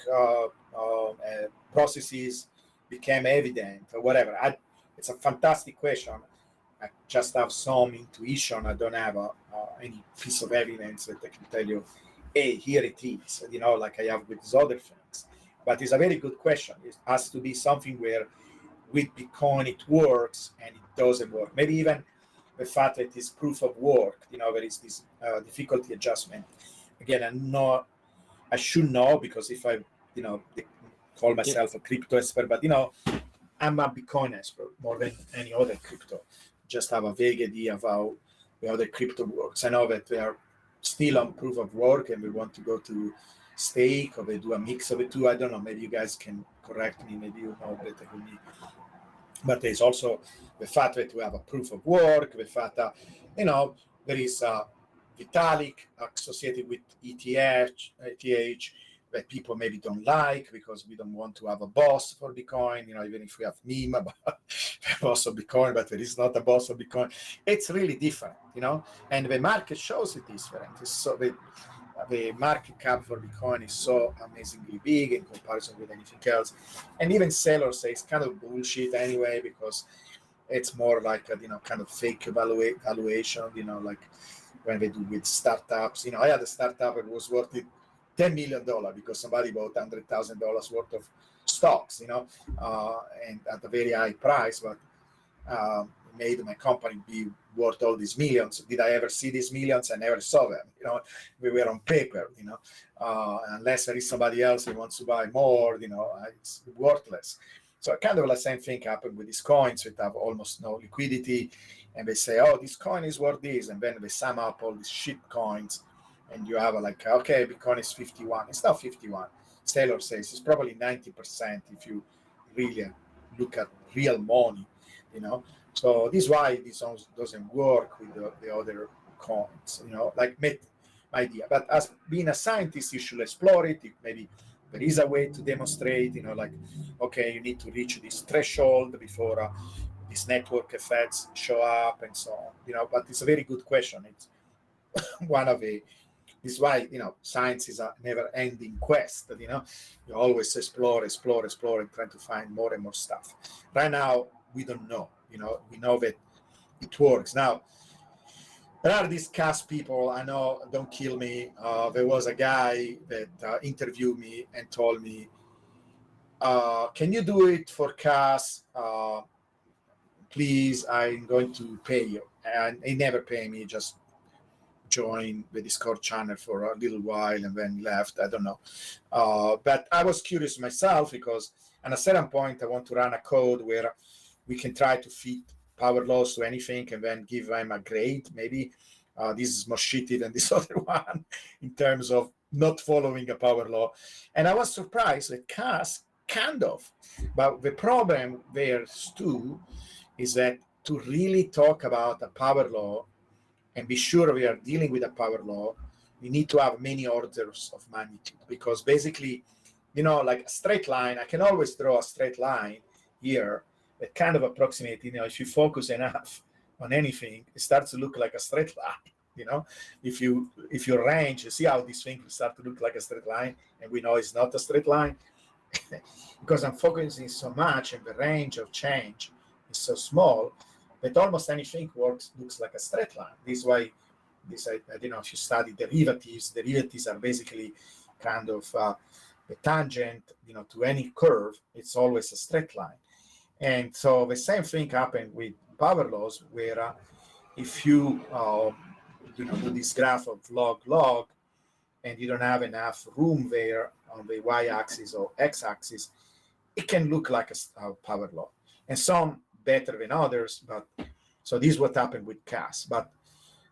processes became evident or whatever. It's a fantastic question. I just have some intuition. I don't have any piece of evidence that I can tell you, hey, here it is, like I have with these other things. But it's a very good question. It has to be something where with Bitcoin it works and it doesn't work. Maybe even the fact that it's proof of work, there is this difficulty adjustment. Again, I should know, because if I, call myself a crypto expert, but I'm a Bitcoin expert more than any other crypto. Just have a vague idea of how the other crypto works. I know that they are still on proof of work and we want to go to stake, or they do a mix of the two. I don't know. Maybe you guys can correct me. Maybe you know better than me. But there's also the fact that we have a proof of work, the fact that, there is Vitalik associated with ETH, that people maybe don't like because we don't want to have a boss for Bitcoin, even if we have meme about the boss of Bitcoin, but there is not a boss of Bitcoin. It's really different, and the market shows it different. So the market cap for Bitcoin is so amazingly big in comparison with anything else. And even sellers say it's kind of bullshit anyway, because it's more like a, kind of fake valuation, like when they do with startups. I had a startup that was worth it $10 million because somebody bought $100,000 worth of stocks, and at a very high price, but made my company be worth all these millions. Did I ever see these millions? I never saw them. We were on paper. Unless there is somebody else who wants to buy more, it's worthless. So kind of the same thing happened with these coins that have almost no liquidity, and they say, "Oh, this coin is worth this," and then they sum up all these shit coins, and you have okay, Bitcoin is 51. It's not 51. Taylor says it's probably 90% if you really look at real money, So this is why this doesn't work with the other coins, like my idea. But as being a scientist, you should explore it. Maybe there is a way to demonstrate, okay, you need to reach this threshold before these network effects show up and so on, But it's a very good question. It's one of the This is why, science is a never-ending quest. You always explore, and try to find more and more stuff. Right now, we don't know. We know that it works. Now, there are these CAS people. I know, don't kill me. There was a guy that interviewed me and told me, can you do it for CAS? Please, I'm going to pay you. And he never paid me, just joined the Discord channel for a little while and then left. I don't know. But I was curious myself because at a certain point, I want to run a code where we can try to fit power laws to anything and then give them a grade. Maybe this is more shitty than this other one in terms of not following a power law. And I was surprised that CAS kind of. But the problem there too is that to really talk about a power law and be sure we are dealing with a power law, we need to have many orders of magnitude, because basically, like a straight line, I can always draw a straight line here that kind of approximate, if you focus enough on anything, it starts to look like a straight line. If you arrange, you see how these things start to look like a straight line, and we know it's not a straight line because I'm focusing so much and the range of change is so small that almost anything looks like a straight line. This is why I don't know if you study derivatives. Derivatives are basically kind of a tangent, to any curve. It's always a straight line. And so the same thing happened with power laws, where if you do this graph of log, and you don't have enough room there on the y-axis or x-axis, it can look like a power law. And some better than others, but so this is what happened with CAS. But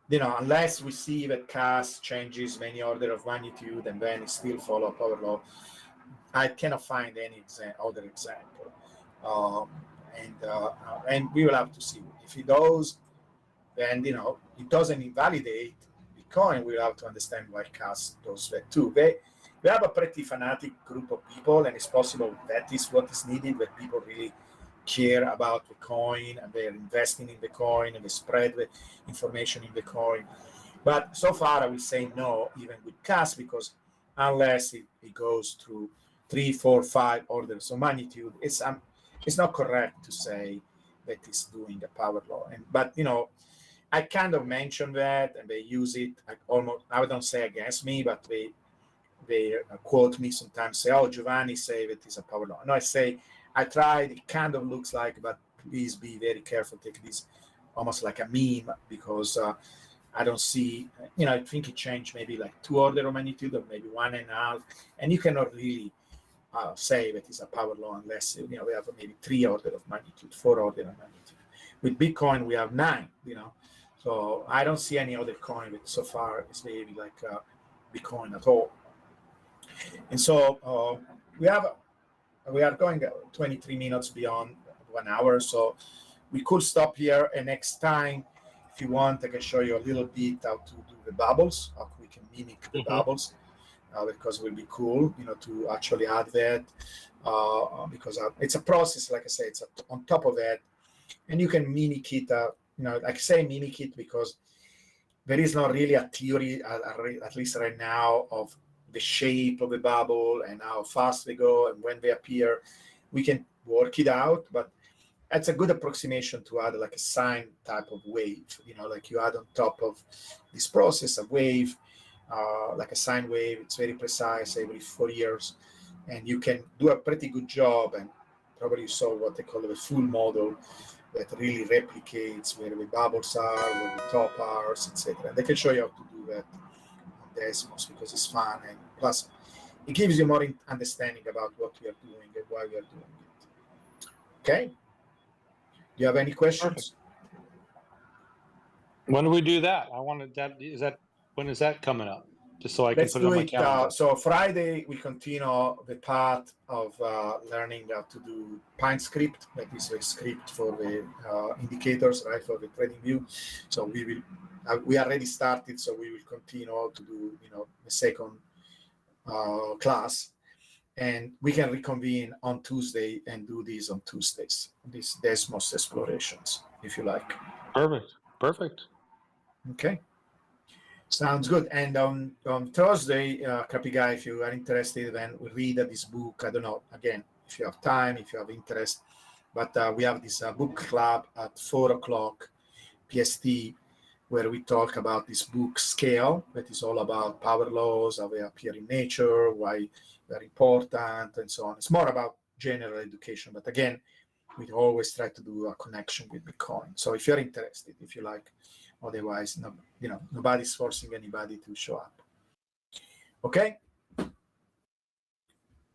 unless we see that CAS changes many order of magnitude and then it still follow power law, I cannot find any other example. And we will have to see if it does. Then it doesn't invalidate Bitcoin. We'll have to understand why CAS does that too. We have a pretty fanatic group of people, and it's possible that is what is needed, that people really care about the coin and they're investing in the coin and they spread the information in the coin. But so far I will say no, even with CAS, because unless it goes through 3, 4, 5 orders of magnitude, it's not correct to say that it's doing a power law. But I kind of mentioned that, and they use it I don't say against me, but they quote me sometimes, say, oh, Giovanni say that it's a power law. No, I say, I tried, it kind of looks like, but please be very careful, take this almost like a meme, because I don't see, I think it changed maybe like 2 order of magnitude or maybe 1.5, and you cannot really say that it's a power law unless, we have maybe 3 order of magnitude, 4 order of magnitude. With Bitcoin, we have 9, so I don't see any other coin that so far is maybe like Bitcoin at all. And so we are going 23 minutes beyond 1 hour, so we could stop here, and next time, if you want, I can show you a little bit how to do the bubbles, how we can mimic the bubbles, because it will be cool, to actually add that, because it's a process, like I say, it's on top of that, and you can mimic it, like I say mimic it because there is not really a theory, at least right now, of the shape of the bubble and how fast they go and when they appear. We can work it out, but that's a good approximation to add like a sine type of wave, like you add on top of this process a wave, like a sine wave. It's very precise every 4 years, and you can do a pretty good job. And probably you saw what they call the full model that really replicates where the bubbles are, where the top are, etc. And they can show you how to do that on Desmos because it's fun, and plus it gives you more understanding about what we are doing and why we are doing it. Okay? Do you have any questions? Perfect. When do we do that? I wanted that. When is that coming up? Just so I can Let's put it on do my it. calendar. So Friday we continue the path of learning how to do Pinescript. That is a script for the indicators, right, for the trading view. So we already started. So we will continue to do the second class, and we can reconvene on Tuesday and do these on Tuesdays. These Desmos explorations, if you like. Perfect. Okay. Sounds good. And on Thursday, Crappy Guy, if you are interested, then we read this book. I don't know, again, if you have time, if you have interest, but we have this book club at 4 o'clock PST, where we talk about this book Scale, that is all about power laws, how they appear in nature, why they're important, and so on. It's more about general education, but again, we always try to do a connection with Bitcoin. So if you're interested, if you like, otherwise, no, nobody's forcing anybody to show up. Okay.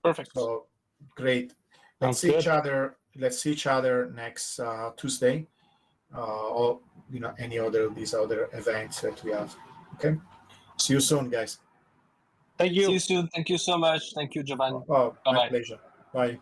Perfect. So great. Let's Sounds see each good. other. Let's see each other next Tuesday, or any other of these other events that we have. Okay. See you soon, guys. Thank See you. you soon. Thank you so much. Thank you, Giovanni. Oh, my Bye-bye. pleasure. Bye.